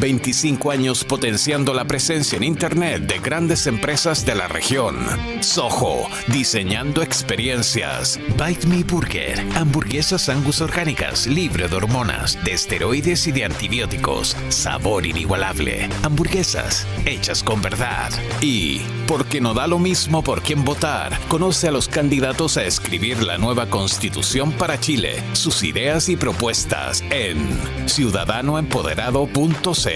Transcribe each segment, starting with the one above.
25 años potenciando la presencia en Internet de grandes empresas de la región. Soho, diseñando experiencias. Bite Me Burger, hamburguesas Angus orgánicas, libre de hormonas, de esteroides y de antibióticos. Sabor inigualable. Hamburguesas hechas con verdad. Y, porque no da lo mismo por quién votar, conoce a los candidatos a escribir la nueva Constitución para Chile, sus ideas y propuestas en ciudadanoempoderado.cl.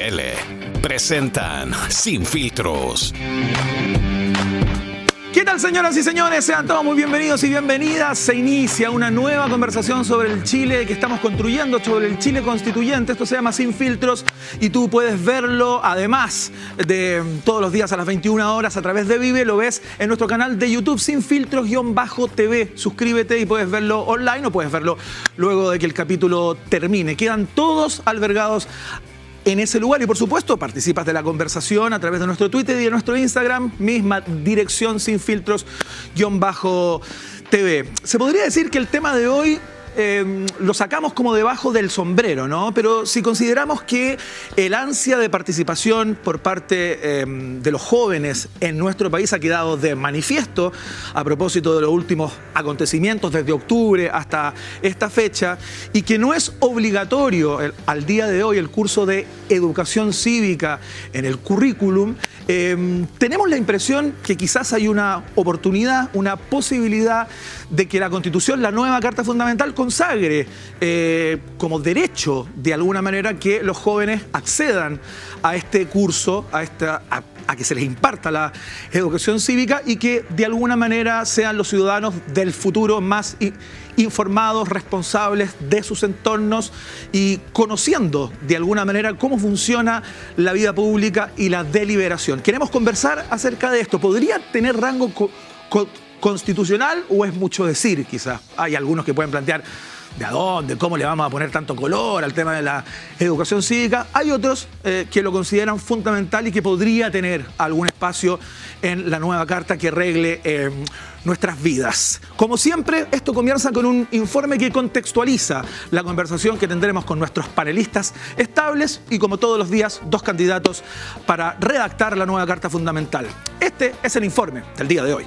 Presentan Sin Filtros. ¿Qué tal, señoras y señores? Sean todos muy bienvenidos y bienvenidas. Se inicia una nueva conversación sobre el Chile que estamos construyendo, sobre el Chile constituyente. Esto se llama Sin Filtros y tú puedes verlo, además de todos los días a las 21 horas a través de Vive. Lo ves en nuestro canal de YouTube, Sin Filtros-TV. Suscríbete y puedes verlo online o puedes verlo luego de que el capítulo termine. Quedan todos albergados en ese lugar y, por supuesto, participas de la conversación a través de nuestro Twitter y de nuestro Instagram, misma dirección, Sin Filtros-TV. Se podría decir que el tema de hoy lo sacamos como debajo del sombrero, ¿no? Pero si consideramos que el ansia de participación por parte de los jóvenes en nuestro país ha quedado de manifiesto a propósito de los últimos acontecimientos desde octubre hasta esta fecha, y que no es obligatorio al día de hoy el curso de educación cívica en el currículum, tenemos la impresión que quizás hay una oportunidad, una posibilidad de que la Constitución, la nueva Carta Fundamental, consagre como derecho, de alguna manera, que los jóvenes accedan a este curso, a que se les imparta la educación cívica y que de alguna manera sean los ciudadanos del futuro más informados, responsables de sus entornos y conociendo de alguna manera cómo funciona la vida pública y la deliberación. Queremos conversar acerca de esto. ¿Podría tener rango constitucional o es mucho decir, quizás? Hay algunos que pueden plantear de a dónde, cómo le vamos a poner tanto color al tema de la educación cívica. Hay otros que lo consideran fundamental y que podría tener algún espacio en la nueva carta que regle nuestras vidas. Como siempre, esto comienza con un informe que contextualiza la conversación que tendremos con nuestros panelistas estables y, como todos los días, dos candidatos para redactar la nueva Carta Fundamental. Este es el informe del día de hoy.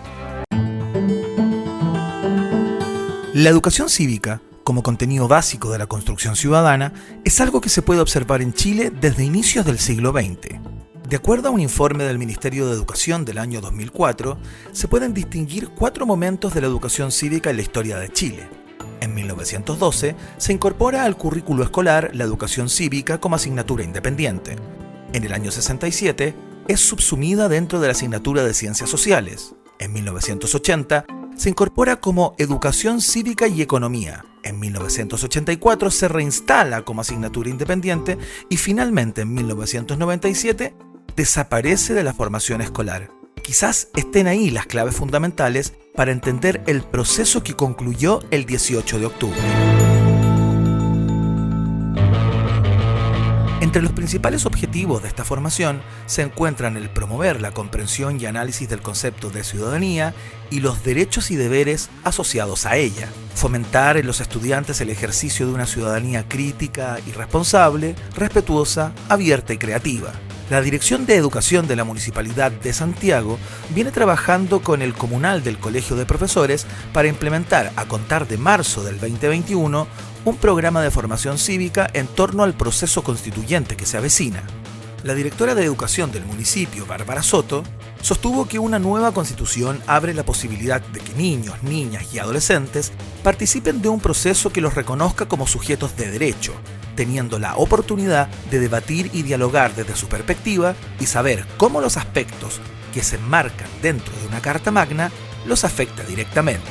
La educación cívica, como contenido básico de la construcción ciudadana, es algo que se puede observar en Chile desde inicios del siglo XX. De acuerdo a un informe del Ministerio de Educación del año 2004, se pueden distinguir 4 momentos de la educación cívica en la historia de Chile. En 1912 se incorpora al currículo escolar la educación cívica como asignatura independiente. En el año 67 es subsumida dentro de la asignatura de Ciencias Sociales. En 1980 se incorpora como Educación Cívica y Economía. En 1984 se reinstala como asignatura independiente y finalmente en 1997 desaparece de la formación escolar. Quizás estén ahí las claves fundamentales para entender el proceso que concluyó el 18 de octubre. Entre los principales objetivos de esta formación se encuentran el promover la comprensión y análisis del concepto de ciudadanía y los derechos y deberes asociados a ella, fomentar en los estudiantes el ejercicio de una ciudadanía crítica y responsable, respetuosa, abierta y creativa. La Dirección de Educación de la Municipalidad de Santiago viene trabajando con el Comunal del Colegio de Profesores para implementar, a contar de marzo del 2021, un programa de formación cívica en torno al proceso constituyente que se avecina. La directora de Educación del municipio, Bárbara Soto, sostuvo que una nueva constitución abre la posibilidad de que niños, niñas y adolescentes participen de un proceso que los reconozca como sujetos de derecho, teniendo la oportunidad de debatir y dialogar desde su perspectiva y saber cómo los aspectos que se enmarcan dentro de una Carta Magna los afecta directamente.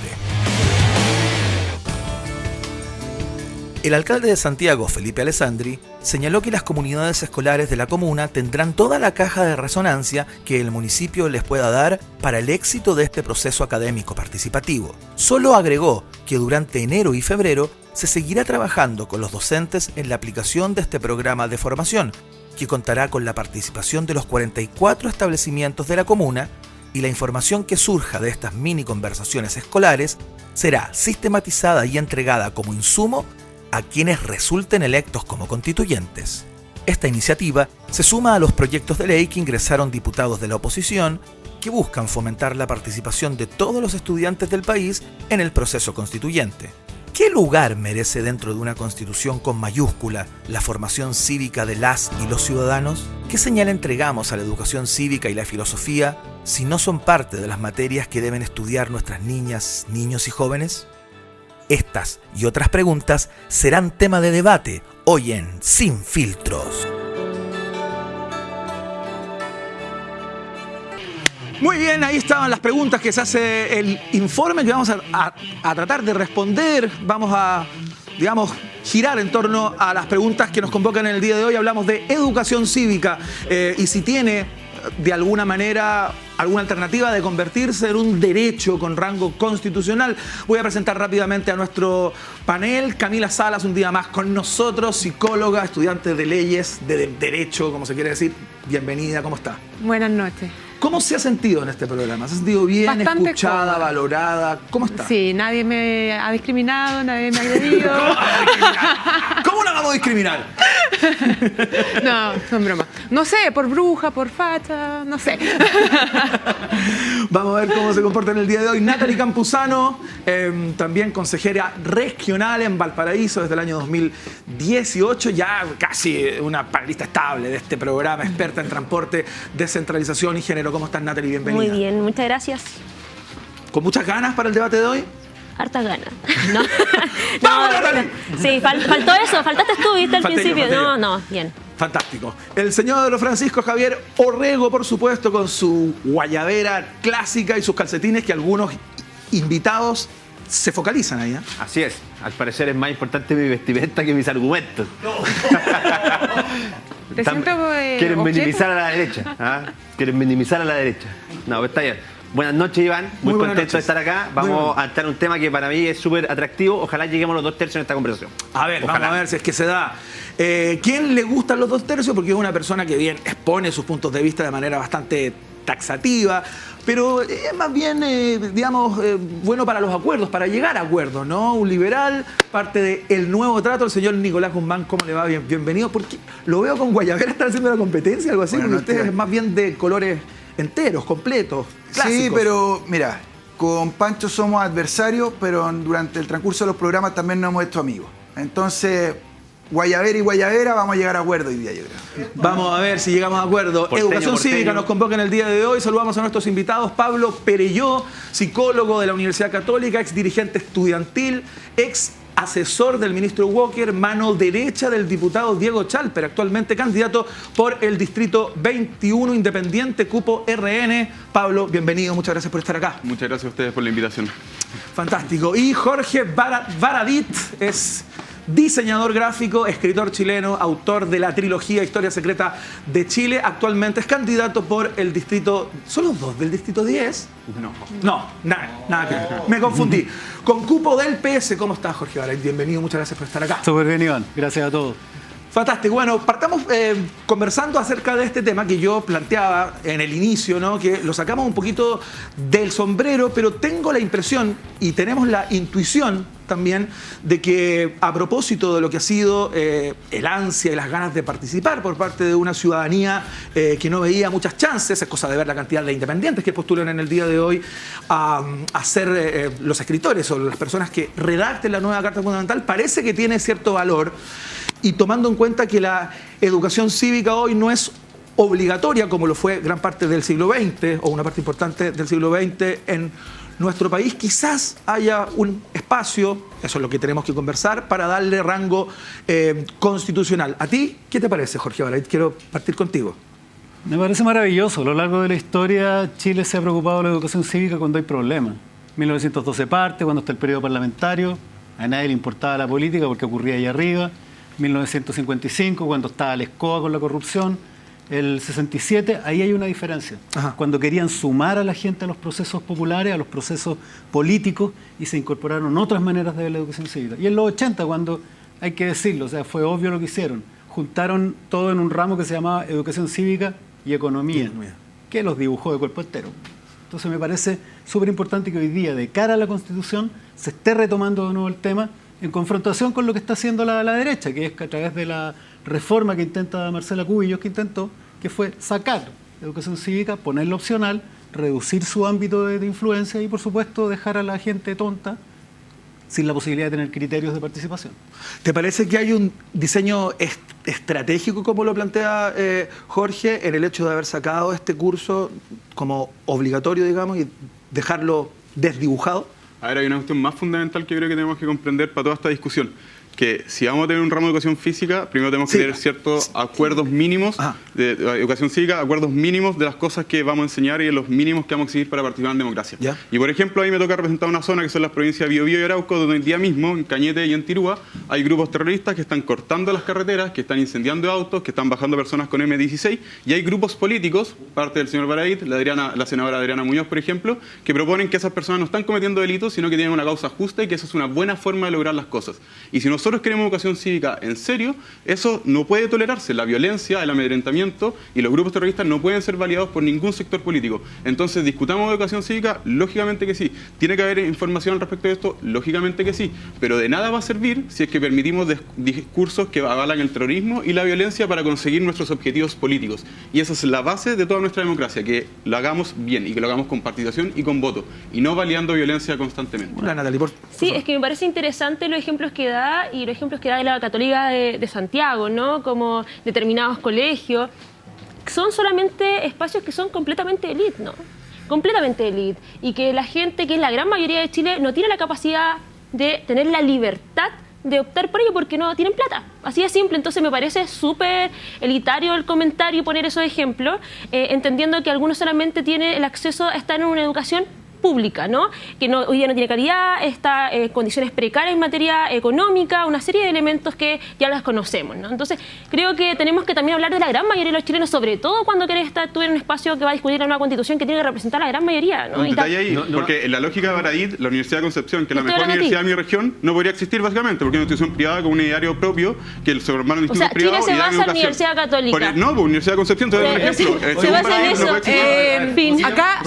El alcalde de Santiago, Felipe Alessandri, señaló que las comunidades escolares de la comuna tendrán toda la caja de resonancia que el municipio les pueda dar para el éxito de este proceso académico participativo. Solo agregó que durante enero y febrero se seguirá trabajando con los docentes en la aplicación de este programa de formación, que contará con la participación de los 44 establecimientos de la comuna, y la información que surja de estas mini conversaciones escolares será sistematizada y entregada como insumo a quienes resulten electos como constituyentes. Esta iniciativa se suma a los proyectos de ley que ingresaron diputados de la oposición que buscan fomentar la participación de todos los estudiantes del país en el proceso constituyente. ¿Qué lugar merece dentro de una constitución con mayúscula la formación cívica de las y los ciudadanos? ¿Qué señal entregamos a la educación cívica y la filosofía si no son parte de las materias que deben estudiar nuestras niñas, niños y jóvenes? Estas y otras preguntas serán tema de debate hoy en Sin Filtros. Muy bien, ahí estaban las preguntas que se hace el informe que vamos a tratar de responder. Vamos a, digamos, girar en torno a las preguntas que nos convocan en el día de hoy. Hablamos de educación cívica y si tiene de alguna manera alguna alternativa de convertirse en un derecho con rango constitucional. Voy a presentar rápidamente a nuestro panel. Camila Salas, un día más con nosotros, psicóloga, estudiante de leyes, de derecho, como se quiere decir. Bienvenida, ¿cómo está? Buenas noches. ¿Cómo se ha sentido en este programa? ¿Se ha sentido bien, Bastante escuchada, cómoda, valorada? ¿Cómo está? Sí, nadie me ha discriminado, nadie me ha agredido. ¿Cómo la vamos a discriminar? No, son bromas. No sé, por bruja, por facha, no sé. Vamos a ver cómo se comporta en el día de hoy. Natalie Campuzano, también consejera regional en Valparaíso desde el año 2018, ya casi una panelista estable de este programa, experta en transporte, descentralización y género. ¿Cómo estás, Natalie? Bienvenida. Muy bien, muchas gracias. ¿Con muchas ganas para el debate de hoy? Hartas ganas. No, ¡Vamos, Natalie! Sí, faltó eso, faltaste tú, ¿viste? Al Falté yo, principio. falté yo. No, bien. Fantástico. El señor Francisco Javier Orrego, por supuesto, con su guayabera clásica y sus calcetines que algunos invitados se focalizan ahí, ¿eh? Así es. Al parecer es más importante mi vestimenta que mis argumentos. Te siento, Quieren objeto. minimizar a la derecha. ¿Ah? Quieren minimizar a la derecha. No, pues está bien. Buenas noches, Iván. Muy buenas contento noches. de estar acá. Vamos a entrar en un tema que para mí es súper atractivo. Ojalá lleguemos a los 2 tercios en esta conversación. A ver, Ojalá. vamos a ver si es que se da. ¿Quién le gustan los 2 tercios? Porque es una persona que bien expone sus puntos de vista de manera bastante taxativa, pero es más bien, digamos, bueno para los acuerdos, para llegar a acuerdos, ¿no? Un liberal, parte del nuevo trato, el señor Nicolás Guzmán, ¿cómo le va? Bienvenido, porque lo veo con guayabera, están haciendo la competencia, algo así, Bueno, porque ustedes es más bien de colores enteros, completos, clásicos. Sí, pero mira, con Pancho somos adversarios, pero durante el transcurso de los programas también nos hemos hecho amigos. Entonces, guayabera y guayabera, vamos a llegar a acuerdo hoy día, yo creo. Vamos a ver si llegamos a acuerdo. Porteño, Educación porteño. Cívica nos convoca en el día de hoy. Saludamos a nuestros invitados. Pablo Perelló, psicólogo de la Universidad Católica, ex dirigente estudiantil, ex asesor del ministro Walker, mano derecha del diputado Diego Chalper, actualmente candidato por el Distrito 21 Independiente, cupo RN. Pablo, bienvenido, muchas gracias por estar acá. Muchas gracias a ustedes por la invitación. Fantástico. Y Jorge Baradit es diseñador gráfico, escritor chileno, autor de la trilogía Historia Secreta de Chile. Actualmente es candidato por el distrito... ¿Son los dos del distrito 10? No, nada que ver. Me confundí. Con cupo del PS. ¿Cómo estás, Jorge Baradit? Bienvenido, muchas gracias por estar acá. Súper bien, Iván. Gracias a todos. Fantástico. Bueno, partamos conversando acerca de este tema que yo planteaba en el inicio, ¿no? Que lo sacamos un poquito del sombrero, pero tengo la impresión y tenemos la intuición también de que a propósito de lo que ha sido el ansia y las ganas de participar por parte de una ciudadanía que no veía muchas chances, es cosa de ver la cantidad de independientes que postulan en el día de hoy a ser los escritores o las personas que redacten la nueva Carta Fundamental, parece que tiene cierto valor. Y tomando en cuenta que la educación cívica hoy no es obligatoria como lo fue gran parte del siglo XX o una parte importante del siglo XX en nuestro país, quizás haya un espacio, eso es lo que tenemos que conversar, para darle rango constitucional. ¿A ti qué te parece, Jorge Baradit? Quiero partir contigo. Me parece maravilloso. A lo largo de la historia, Chile se ha preocupado de la educación cívica cuando hay problemas. 1912 parte, cuando está el periodo parlamentario, a nadie le importaba la política porque ocurría ahí arriba. 1955, cuando estaba la ESCOA con la corrupción. El 67, ahí hay una diferencia. Ajá. Cuando querían sumar a la gente a los procesos populares, a los procesos políticos, y se incorporaron otras maneras de ver la educación cívica. Y en los 80, cuando, hay que decirlo, o sea, fue obvio lo que hicieron. Juntaron todo en un ramo que se llamaba educación cívica y economía, que los dibujó de cuerpo entero. Entonces me parece súper importante que hoy día, de cara a la Constitución, se esté retomando de nuevo el tema en confrontación con lo que está haciendo la derecha, que es que a través de la reforma que intenta Marcela Cubillos, que fue sacar educación cívica, ponerla opcional, reducir su ámbito de influencia y, por supuesto, dejar a la gente tonta sin la posibilidad de tener criterios de participación. ¿Te parece que hay un diseño estratégico, como lo plantea Jorge, en el hecho de haber sacado este curso como obligatorio, digamos, y dejarlo desdibujado? A ver, hay una cuestión más fundamental que creo que tenemos que comprender para toda esta discusión. Que si vamos a tener un ramo de educación física, primero tenemos que tener ciertos acuerdos mínimos de educación cívica, acuerdos mínimos de las cosas que vamos a enseñar y de los mínimos que vamos a exigir para participar en democracia. ¿Ya? Y por ejemplo, a mí me toca representar una zona que son las provincias de Biobío y Arauco, donde el día mismo, en Cañete y en Tirúa, hay grupos terroristas que están cortando las carreteras, que están incendiando autos, que están bajando personas con M16, y hay grupos políticos, parte del señor Baradit, la senadora Adriana Muñoz, por ejemplo, que proponen que esas personas no están cometiendo delitos, sino que tienen una causa justa y que esa es una buena forma de lograr las cosas. Y si nosotros queremos educación cívica en serio, eso no puede tolerarse. La violencia, el amedrentamiento y los grupos terroristas no pueden ser validados por ningún sector político. Entonces, ¿discutamos educación cívica? Lógicamente que sí. ¿Tiene que haber información al respecto de esto? Lógicamente que sí. Pero de nada va a servir si es que permitimos discursos que avalan el terrorismo y la violencia para conseguir nuestros objetivos políticos. Y esa es la base de toda nuestra democracia, que lo hagamos bien y que lo hagamos con participación y con voto, y no validando violencia constantemente. Hola, Natalie, por favor. Sí, es que me parece interesante los ejemplos que da y los ejemplos que da de la Católica de Santiago, ¿no? Como determinados colegios. Son solamente espacios que son completamente élite, ¿no? Completamente élite. Y que la gente, que es la gran mayoría de Chile, no tiene la capacidad de tener la libertad de optar por ello porque no tienen plata. Así de simple. Entonces me parece súper elitario el comentario y poner esos ejemplos, entendiendo que algunos solamente tienen el acceso a estar en una educación pública, ¿no? Que hoy día no tiene calidad, está en condiciones precarias en materia económica, una serie de elementos que ya las conocemos, ¿no? Entonces, creo que tenemos que también hablar de la gran mayoría de los chilenos, sobre todo cuando querés estar tú en un espacio que va a discutir la nueva constitución que tiene que representar a la gran mayoría, ¿no? Un detalle ahí, porque en la lógica de Baradit, la Universidad de Concepción, que es la mejor universidad de mi región, no podría existir básicamente, porque es una institución privada con un ideario propio, que el formaron en institutos privados. Chile se basa en Universidad Católica. No, pues Universidad de Concepción, te doy un ejemplo. Se basa en eso. En fin, acá...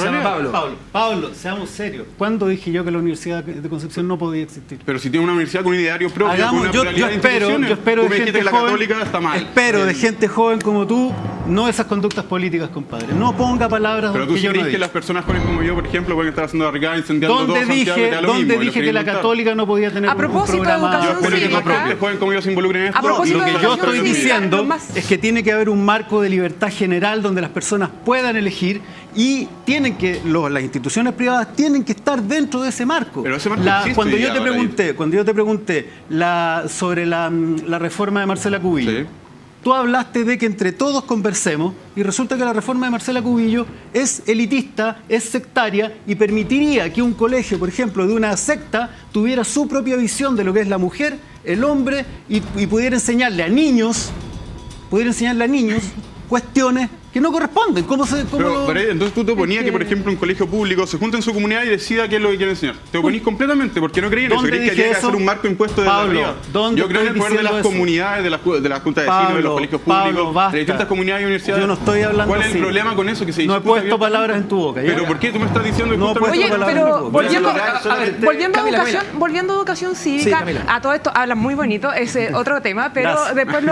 Pablo, seamos serios. ¿Cuándo dije yo que la Universidad de Concepción no podía existir? Pero si tiene una universidad con un ideario propio, con una pluralidad de instituciones, yo espero tú me dijiste que la Católica está mal. Espero de gente joven como tú, no esas conductas políticas, compadre. No ponga palabras pero tú que yo no crees dije. que las personas jóvenes como yo, por ejemplo, pueden estar haciendo barricadas, incendiando todo Santiago, ¿Dónde dije que la Católica no podía tener un programa? Yo espero que los gente joven como yo se involucren en esto. Lo que yo estoy diciendo es que tiene que haber un marco de libertad general donde las personas puedan elegir y tienen que las instituciones privadas tienen que estar dentro de ese marco. Pero ese marco cuando yo te pregunté sobre la reforma de Marcela Cubillo, sí, tú hablaste de que entre todos conversemos y resulta que la reforma de Marcela Cubillo es elitista, es sectaria y permitiría que un colegio, por ejemplo, de una secta tuviera su propia visión de lo que es la mujer, el hombre y pudiera enseñarle a niños cuestiones que no corresponden. Entonces tú te oponías que, por ejemplo, un colegio público se junte en su comunidad y decida qué es lo que quiere enseñar. Te oponís completamente porque no creí en eso. Creí que había que hacer un marco impuesto desde arriba. Yo creo en el poder de las comunidades, de las juntas de vecinos, de los colegios públicos, de distintas comunidades y universidades. Yo no estoy hablando ¿Cuál es el problema con eso? Que se no he puesto palabras en tu boca. ¿Pero por qué tú me estás diciendo que no he puesto palabras en tu boca? Volviendo a educación cívica, a todo esto hablan muy bonito, es otro tema, pero después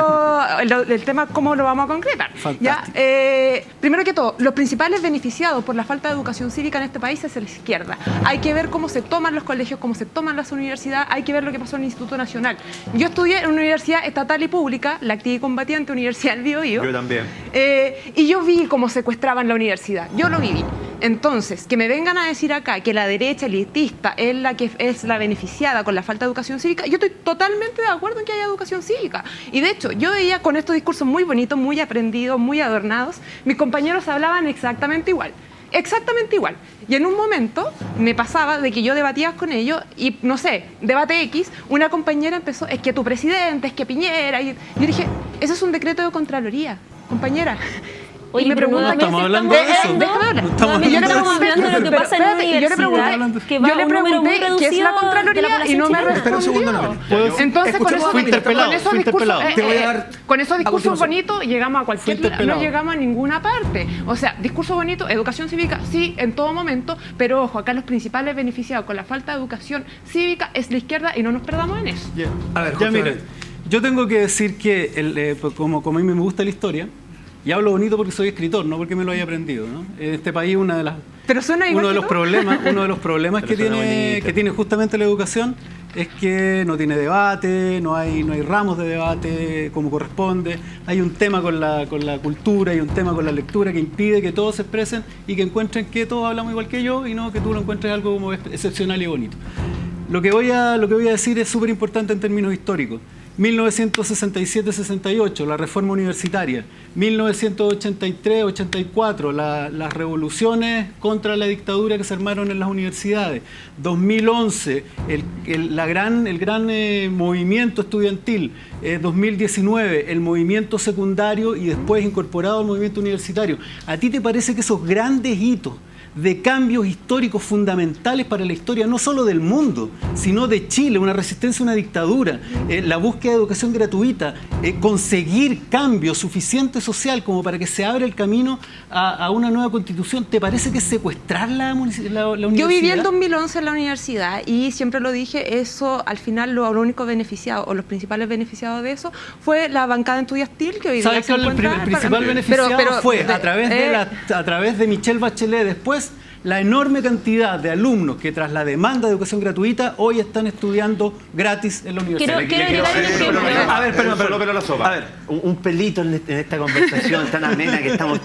el tema cómo lo vamos a concretar. Ya, primero que todo, los principales beneficiados por la falta de educación cívica en este país es la izquierda. Hay que ver cómo se toman los colegios, cómo se toman las universidades, hay que ver lo que pasó en el Instituto Nacional. Yo estudié en una universidad estatal y pública, la Activa y Combatiente, Universidad del Biobío. Yo también. Y yo vi cómo secuestraban la universidad, yo lo viví. Entonces, que me vengan a decir acá que la derecha elitista es la que es la beneficiada con la falta de educación cívica, yo estoy totalmente de acuerdo en que haya educación cívica. Y de hecho, yo veía con estos discursos muy bonitos, muy aprendidos, muy adornados, mis compañeros hablaban exactamente igual. Exactamente igual. Y en un momento me pasaba de que yo debatía con ellos y, no sé, debate X, una compañera empezó, es que tu presidente, es que Piñera. Y yo dije, eso es un decreto de Contraloría, compañera. Oye, y me preguntan, estamos hablando de eso. Y yo le pregunté qué es la Contraloría y no me respondió. Entonces, con esos discursos bonitos llegamos a cualquier lado, no llegamos a ninguna parte. O sea, discurso bonito, educación cívica, sí, en todo momento, pero ojo, acá los principales beneficiados con la falta de educación cívica es la izquierda y no nos perdamos en eso. A ver, ya miren. Yo tengo que decir que, como a mí me gusta la historia, y hablo bonito porque soy escritor, no porque me lo haya aprendido, ¿no? En este país uno de los problemas que tiene justamente la educación es que no tiene debate, no hay ramos de debate como corresponde, hay un tema con la cultura, hay un tema con la lectura que impide que todos se expresen y que encuentren que todos hablamos igual que yo y no que tú lo encuentres algo como excepcional y bonito. Lo que voy a decir es súper importante en términos históricos. 1967-68, la reforma universitaria. 1983-84, las revoluciones contra la dictadura que se armaron en las universidades. 2011, el gran movimiento estudiantil. 2019, el movimiento secundario y después incorporado al movimiento universitario. ¿A ti te parece que esos grandes hitos de cambios históricos fundamentales para la historia no solo del mundo, sino de Chile, una resistencia a una dictadura, la búsqueda de educación gratuita, conseguir cambio suficiente social como para que se abra el camino a una nueva constitución? ¿Te parece que es secuestrar la universidad? Yo viví el 2011 en la universidad y siempre lo dije, eso al final lo único beneficiado o los principales beneficiados de eso fue la bancada estudiantil que hoy día se encuentra. El principal beneficiado fue a través de Michelle Bachelet después. La enorme cantidad de alumnos que tras la demanda de educación gratuita hoy están estudiando gratis en la universidad. A ver, un pelito en esta conversación tan amena que estamos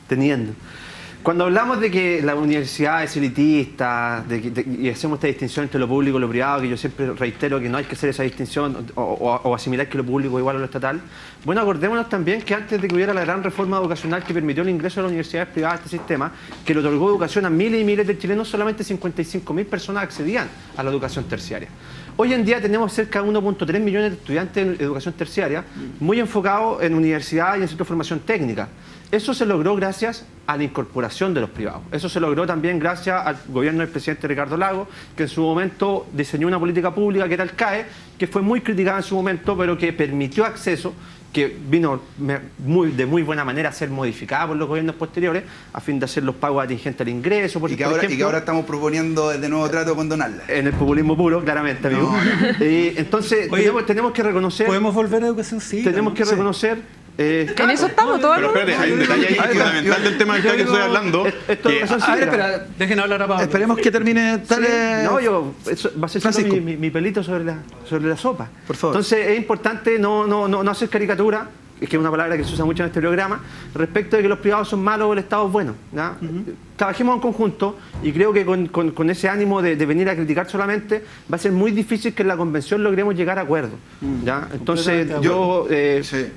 teniendo. Cuando hablamos de que la universidad es elitista y hacemos esta distinción entre lo público y lo privado, que yo siempre reitero que no hay que hacer esa distinción o asimilar que lo público es igual a lo estatal, bueno, acordémonos también que antes de que hubiera la gran reforma educacional que permitió el ingreso de las universidades privadas a este sistema, que le otorgó educación a miles y miles de chilenos, solamente 55.000 personas accedían a la educación terciaria. Hoy en día tenemos cerca de 1.3 millones de estudiantes en educación terciaria, muy enfocados en universidad y en centros de formación técnica. Eso se logró gracias a la incorporación de los privados. Eso se logró también gracias al gobierno del presidente Ricardo Lagos, que en su momento diseñó una política pública que era el CAE, que fue muy criticada en su momento, pero que permitió acceso, que vino de muy buena manera a ser modificada por los gobiernos posteriores, a fin de hacer los pagos atingentes al ingreso. Y que ahora estamos proponiendo de nuevo trato condonarla. En el populismo puro, claramente, amigo. Entonces, tenemos que reconocer... ¿Podemos volver a educación cívica? Tenemos que reconocer... en eso estamos todos. Pero espérate, hay un detalle ahí fundamental del tema del que estoy hablando. Dejen hablar a Pablo. Esperemos que termine. Eso va a ser solo mi pelito sobre la sopa. Por favor. Entonces es importante no hacer caricatura, es que es una palabra que se usa mucho en este programa, respecto de que los privados son malos o el Estado es bueno. Trabajemos en conjunto y creo que con ese ánimo de venir a criticar solamente va a ser muy difícil que en la convención logremos llegar a acuerdos. Entonces yo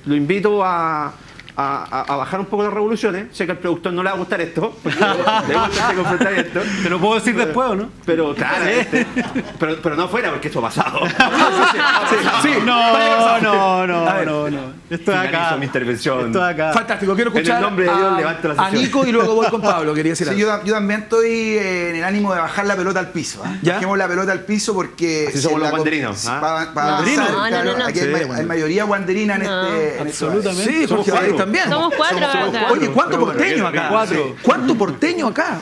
lo invito a bajar un poco las revoluciones. Sé que al productor no le va a gustar esto, porque le gusta este confrontamiento. Te lo puedo decir después, ¿o no? Pero claro, pero no fuera, porque esto ha pasado. No. Esto es acá. Mi intervención. Esto es acá. Fantástico, quiero escuchar en el nombre de Dios, levanto la sesión. a Nico y luego voy con Pablo. Quería decir algo. Yo también estoy en el ánimo de bajar la pelota al piso. Bajemos la pelota al piso porque... Así somos los guanderinos. Aquí hay mayoría guanderina en este... Absolutamente. Sí, Jorge Valladolid también. Somos cuatro. Oye, ¿cuánto porteño acá? ¿Cuánto porteño acá?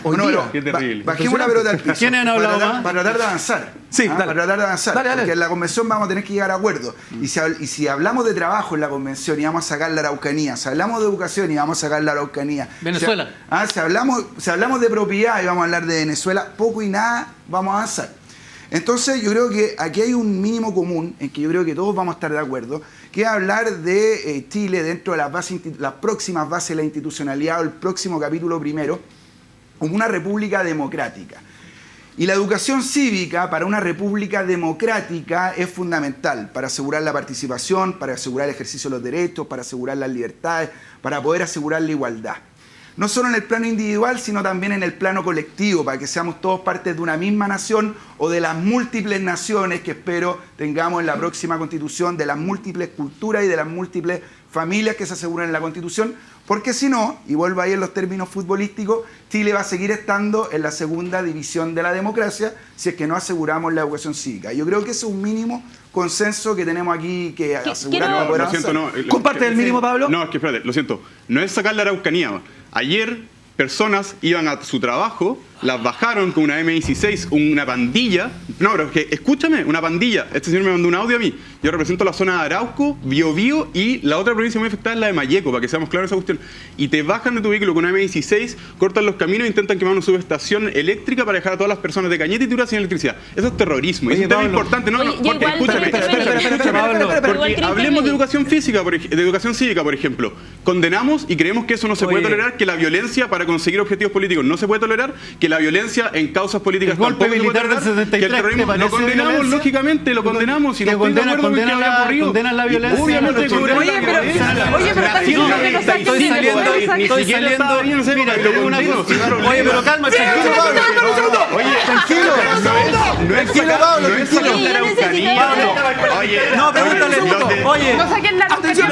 Qué terrible. Bajemos la pelota al piso. ¿Quiénes han hablado más? Para tratar de avanzar. Sí, para tratar de avanzar. Porque en la convención vamos a tener que llegar a acuerdos. Y si hablamos de trabajo en la convención y vamos a sacar la Araucanía, si hablamos de educación y vamos a sacar la Araucanía. Venezuela. Si hablamos de propiedad y vamos a hablar de Venezuela, poco y nada vamos a avanzar. Entonces yo creo que aquí hay un mínimo común en que yo creo que todos vamos a estar de acuerdo, que es hablar de Chile dentro de las próximas bases de la institucionalidad o el próximo capítulo primero, como una república democrática. Y la educación cívica para una república democrática es fundamental para asegurar la participación, para asegurar el ejercicio de los derechos, para asegurar las libertades, para poder asegurar la igualdad. No solo en el plano individual, sino también en el plano colectivo, para que seamos todos partes de una misma nación o de las múltiples naciones que espero tengamos en la próxima Constitución, de las múltiples culturas y de las múltiples familias que se aseguran en la Constitución, porque si no, y vuelvo ahí en los términos futbolísticos, Chile va a seguir estando en la segunda división de la democracia si es que no aseguramos la educación cívica. Yo creo que ese es un mínimo consenso que tenemos aquí que asegurar para poder avanzar. ¿Comparte el mínimo, Pablo? No, es que espérate, lo siento. No es sacar la Araucanía. Ayer personas iban a su trabajo, las bajaron con una M16, una pandilla, No, pero es que, escúchame, una pandilla. Este señor me mandó un audio a mí. Yo represento la zona de Arauco, Biobío y la otra provincia muy afectada es la de Malleco, para que seamos claros esa cuestión. Y te bajan de tu vehículo con una M16, cortan los caminos e intentan quemar una subestación eléctrica para dejar a todas las personas de Cañete y Tura sin electricidad. Eso es terrorismo. Y es un tema importante. No, porque, escúchame, porque hablemos de educación física, de educación cívica, por ejemplo. Condenamos y creemos que eso no se puede tolerar, que la violencia para conseguir objetivos políticos no se puede tolerar, que la violencia en causas políticas tampoco se puede tolerar, que el terrorismo lo condenamos, lógicamente, lo condenamos y no estoy de acuerdo con que haya ocurrido. ¿Condenan la violencia? Obviamente estoy saliendo. Mira, te digo una cosa. Oye, pero calma, tranquilo, Pablo. Oye, tranquilo. Tranquilo, Pablo. Oye, no, pregúntale. Oye, no saquen la atención,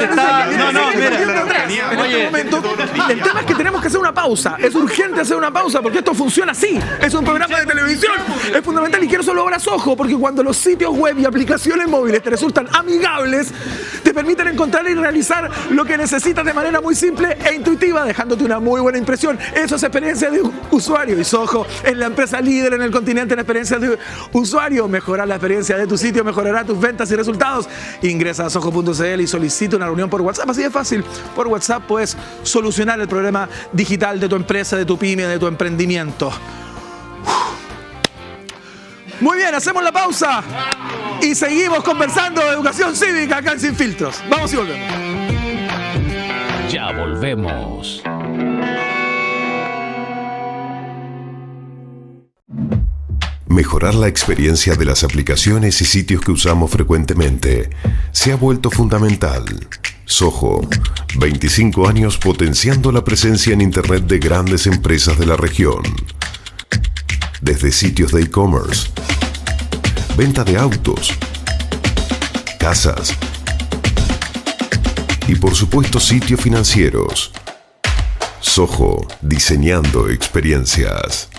el tema es que tenemos que hacer una pausa. Es urgente hacer una pausa porque esto funciona así. Es un programa de televisión. Es fundamental y quiero solo ahora ojo, porque cuando los sitios web y aplicaciones móviles te resultan amigables, te permiten encontrar y realizar lo que necesitas de manera muy simple e intuitiva, dejándote una muy buena impresión. Eso es experiencia de usuario. Y Soho es la empresa líder en el continente en experiencia de usuario. Mejorar la experiencia de tu sitio, mejorará tus ventas y resultados. Ingresa a soho.cl y solicita una reunión por WhatsApp. Así de fácil. Por WhatsApp puedes solucionar el problema digital de tu empresa, de tu pyme, de tu emprendimiento. Muy bien, hacemos la pausa y seguimos conversando de educación cívica acá en Sin Filtros. Vamos y volvemos. Ya volvemos. Mejorar la experiencia de las aplicaciones y sitios que usamos frecuentemente se ha vuelto fundamental. Soho, 25 años potenciando la presencia en Internet de grandes empresas de la región. Desde sitios de e-commerce, venta de autos, casas y por supuesto sitios financieros. Soho, diseñando experiencias.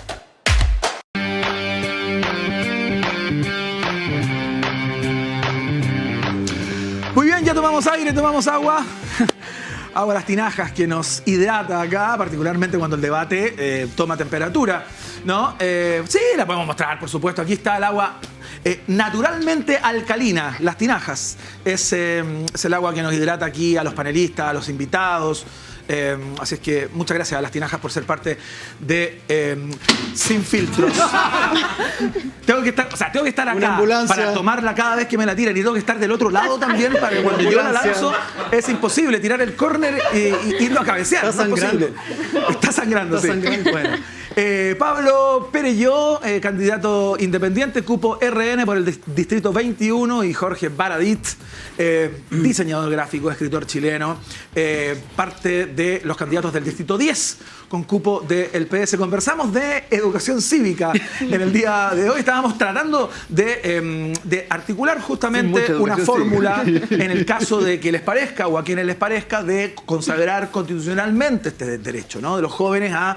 Muy bien, ya tomamos aire, tomamos agua. Agua a las tinajas que nos hidrata acá, particularmente cuando el debate toma temperatura, ¿no? Sí, la podemos mostrar, por supuesto. Aquí está el agua naturalmente alcalina, las tinajas. Es el agua que nos hidrata aquí a los panelistas, a los invitados. Así es que muchas gracias a las tinajas por ser parte de Sin Filtros. tengo que estar acá para tomarla cada vez que me la tiran y tengo que estar del otro lado también para que cuando yo la lanzo es imposible tirar el córner y irlo a cabecear. Está sangrando. Está sangrando, sí. Bueno. Pablo Perelló, candidato independiente, cupo RN por el distrito 21, y Jorge Baradit, diseñador gráfico, escritor chileno, parte de los candidatos del distrito 10 con cupo del PS. Conversamos de educación cívica en el día de hoy. Estábamos tratando de articular justamente una fórmula en el caso de que les parezca o a quienes les parezca de consagrar constitucionalmente este derecho, ¿no? De los jóvenes a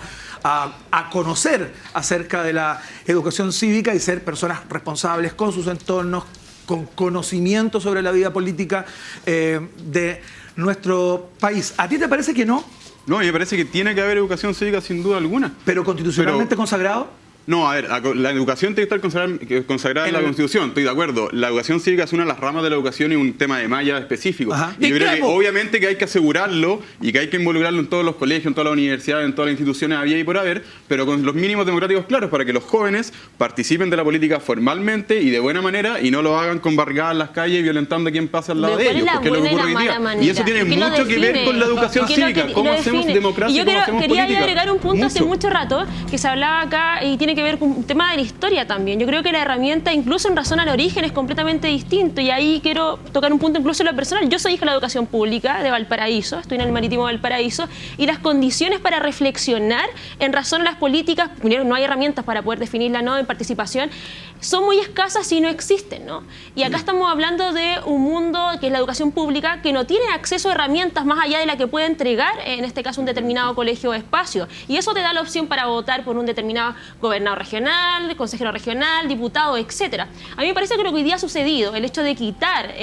conocer acerca de la educación cívica y ser personas responsables con sus entornos, con conocimiento sobre la vida política de nuestro país. ¿A ti te parece que no? No, me parece que tiene que haber educación cívica sin duda alguna. ¿Pero constitucionalmente consagrado? No, a ver, la educación tiene que estar consagrada en la Constitución, estoy de acuerdo. La educación cívica es una de las ramas de la educación y un tema de malla específico. Y yo creo que obviamente que hay que asegurarlo y que hay que involucrarlo en todos los colegios, en todas las universidades, en todas las instituciones había y por haber, pero con los mínimos democráticos claros para que los jóvenes participen de la política formalmente y de buena manera y no lo hagan con barrigadas en las calles y violentando a quien pasa al lado de ellos, porque es lo que ocurre hoy día. Y eso tiene mucho que ver con la educación cívica, cómo hacemos democracia y cómo hacemos política. Yo quería agregar un punto hace mucho rato que se hablaba acá y tiene que ver con un tema de la historia también. Yo creo que la herramienta, incluso en razón al origen, es completamente distinto. Y ahí quiero tocar un punto incluso en lo personal. Yo soy hija de la educación pública de Valparaíso, estoy en el Marítimo de Valparaíso, y las condiciones para reflexionar en razón a las políticas, primero, no hay herramientas para poder definirla, ¿no?, en participación, son muy escasas y no existen, ¿no? Y acá estamos hablando de un mundo que es la educación pública, que no tiene acceso a herramientas más allá de la que puede entregar, en este caso, un determinado colegio o espacio. Y eso te da la opción para votar por un determinado gobernante gobernador regional, consejero regional, diputado, etcétera. A mí me parece que lo que hoy día ha sucedido, el hecho de quitar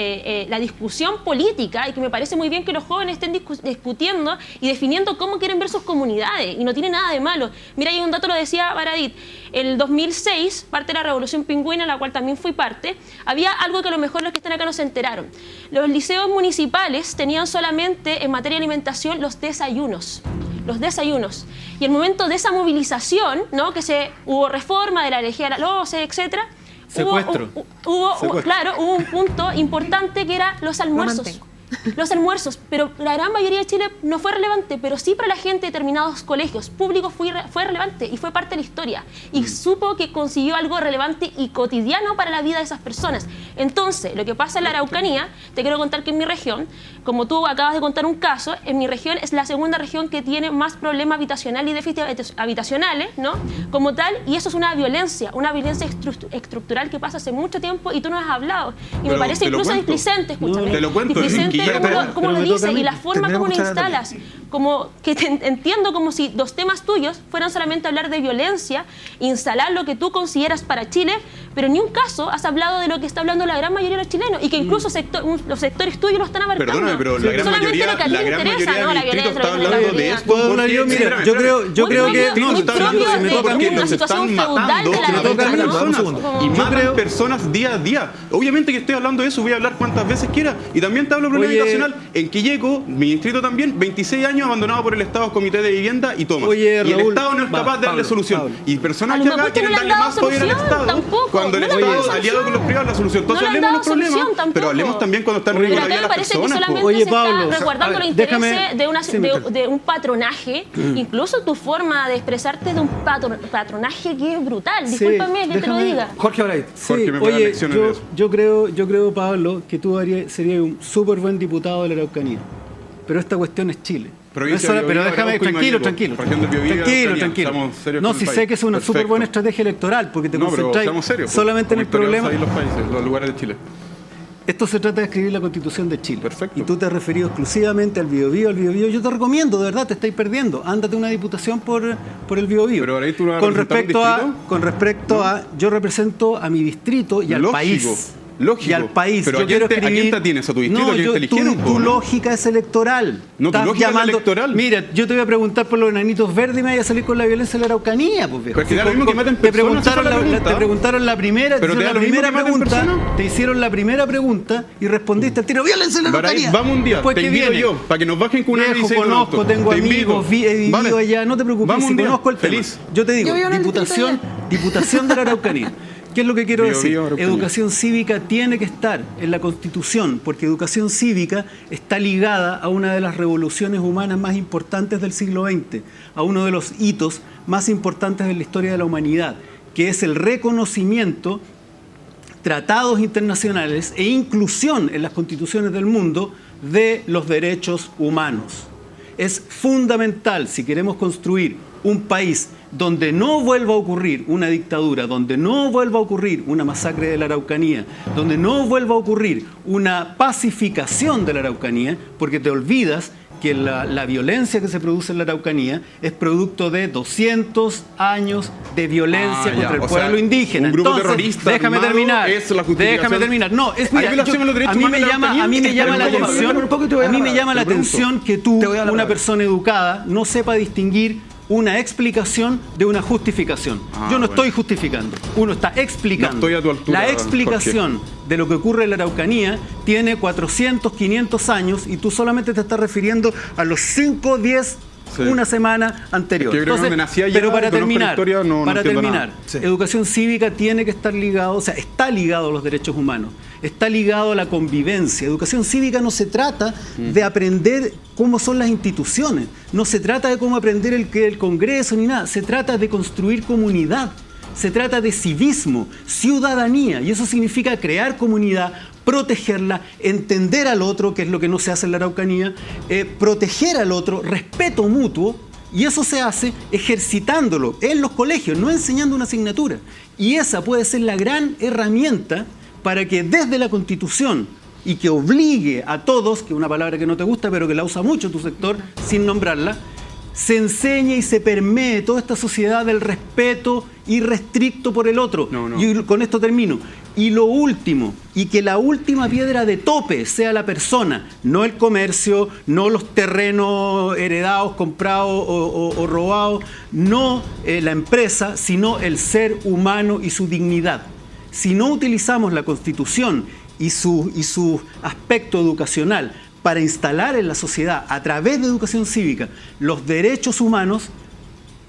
la discusión política, y que me parece muy bien que los jóvenes estén discutiendo y definiendo cómo quieren ver sus comunidades, y no tiene nada de malo. Mira, hay un dato, lo decía Baradit, el 2006, parte de la Revolución Pingüina, en la cual también fui parte, había algo que a lo mejor los que están acá no se enteraron. Los liceos municipales tenían solamente en materia de alimentación los desayunos. Y el momento de esa movilización, ¿no? Hubo reforma de la ley de la LOCE, etcétera. Hubo un punto importante que era los almuerzos. Los almuerzos, pero la gran mayoría de Chile no fue relevante, pero sí para la gente de determinados colegios públicos fue relevante y fue parte de la historia. Y supo que consiguió algo relevante y cotidiano para la vida de esas personas. Entonces, lo que pasa en la Araucanía, te quiero contar que en mi región, como tú acabas de contar un caso, en mi región es la segunda región que tiene más problemas habitacionales y déficits habitacionales, ¿no? Como tal, y eso es una violencia estructural que pasa hace mucho tiempo y tú no has hablado. Y me parece incluso displicente, escúchame. Te lo cuento, como lo dices y la forma como lo instalas, como que entiendo como si los temas tuyos fueran solamente hablar de violencia, instalar lo que tú consideras para Chile, pero en ni un caso has hablado de lo que está hablando la gran mayoría de los chilenos y que incluso los sectores tuyos lo están abarcando. Perdóname, pero la gran mayoría del distrito está hablando de esto. ¿Puedo hablar yo? Mira, yo creo que no está hablando de esto porque los están matando y matan personas día a día. Obviamente que estoy hablando de eso, voy a hablar cuantas veces quiera. Y también te hablo de problema habitacional. En Quilleco, mi distrito también, 26 años abandonado por el Estado, Comité de Vivienda y toma. Oye, y el Estado no es capaz de darle solución. Y personas que acá quieren darle más poder al Estado cuando el Estado aliado con los privados la solución. Entonces hablemos de los problemas, pero hablemos también cuando están riendo la vida de las personas. Oye, Pablo, resguardando los intereses de un patronaje, incluso tu forma de expresarte de un patronaje que es brutal. Discúlpame que te lo diga. Jorge Baradit. Oye, yo creo, Pablo, que tú serías un súper buen diputado de la Araucanía. Pero esta cuestión es Chile. Pero déjame, tranquilo. No, si sé que es una súper buena estrategia electoral, porque te concentras solamente en el problema. Los lugares de Chile. Esto se trata de escribir la Constitución de Chile. Perfecto. Y tú te has referido exclusivamente al Biobío, Yo te recomiendo, de verdad, te estáis perdiendo. Ándate una diputación por el Biobío. Pero ahora tú vas a con respecto a, yo represento a mi distrito y al país. Lógico. Y al país. Pero ¿a quién te tienes? ¿A tu distrito? No, ¿A quién tu lógica es electoral. No, tu lógica es electoral. Mira, yo te voy a preguntar por los enanitos verdes y me voy a salir con la violencia de la Araucanía, pues viejo. Pero es que da lo mismo que maten personas. Te preguntaron la primera, te hicieron la primera pregunta y respondiste al tiro, violencia de la Araucanía. Vamos un día, te invito yo, para que nos bajen con una viejo, conozco, tengo amigos, he vivido allá, no te preocupes, si conozco el tema. Yo te digo, diputación de la Araucanía. ¿Qué es lo que quiero decir? Educación cívica tiene que estar en la Constitución, porque educación cívica está ligada a una de las revoluciones humanas más importantes del siglo XX, a uno de los hitos más importantes de la historia de la humanidad, que es el reconocimiento, tratados internacionales e inclusión en las constituciones del mundo de los derechos humanos. Es fundamental, si queremos construir un país donde no vuelva a ocurrir una dictadura, donde no vuelva a ocurrir una masacre de la Araucanía, donde no vuelva a ocurrir una pacificación de la Araucanía, porque te olvidas que la violencia que se produce en la Araucanía es producto de 200 años de violencia contra el pueblo indígena. Un grupo Entonces, terrorista déjame terminar. No, es mira, a mí me llama la atención que tú, una persona educada, no sepa distinguir una explicación de una justificación. Yo no estoy justificando, uno está explicando. No estoy a tu altura, la explicación de lo que ocurre en la Araucanía tiene 400, 500 años y tú solamente te estás refiriendo a los 5, 10, una semana anterior. Entonces, pero para terminar, educación cívica tiene que estar ligado, o sea, está ligado a los derechos humanos, está ligado a la convivencia. Educación cívica no se trata de aprender cómo son las instituciones, no se trata de cómo aprender el Congreso ni nada, se trata de construir comunidad, se trata de civismo, ciudadanía, y eso significa crear comunidad, protegerla, entender al otro, que es lo que no se hace en la Araucanía, proteger al otro, respeto mutuo, y eso se hace ejercitándolo en los colegios, no enseñando una asignatura. Y esa puede ser la gran herramienta para que desde la Constitución, y que obligue a todos, que es una palabra que no te gusta, pero que la usa mucho tu sector, sin nombrarla, se enseñe y se permee toda esta sociedad del respeto irrestricto por el otro. Y con esto termino. Y lo último, y que la última piedra de tope sea la persona, no el comercio, no los terrenos heredados, comprados o robados, no la empresa, sino el ser humano y su dignidad. Si no utilizamos la Constitución y su aspecto educacional para instalar en la sociedad, a través de educación cívica, los derechos humanos,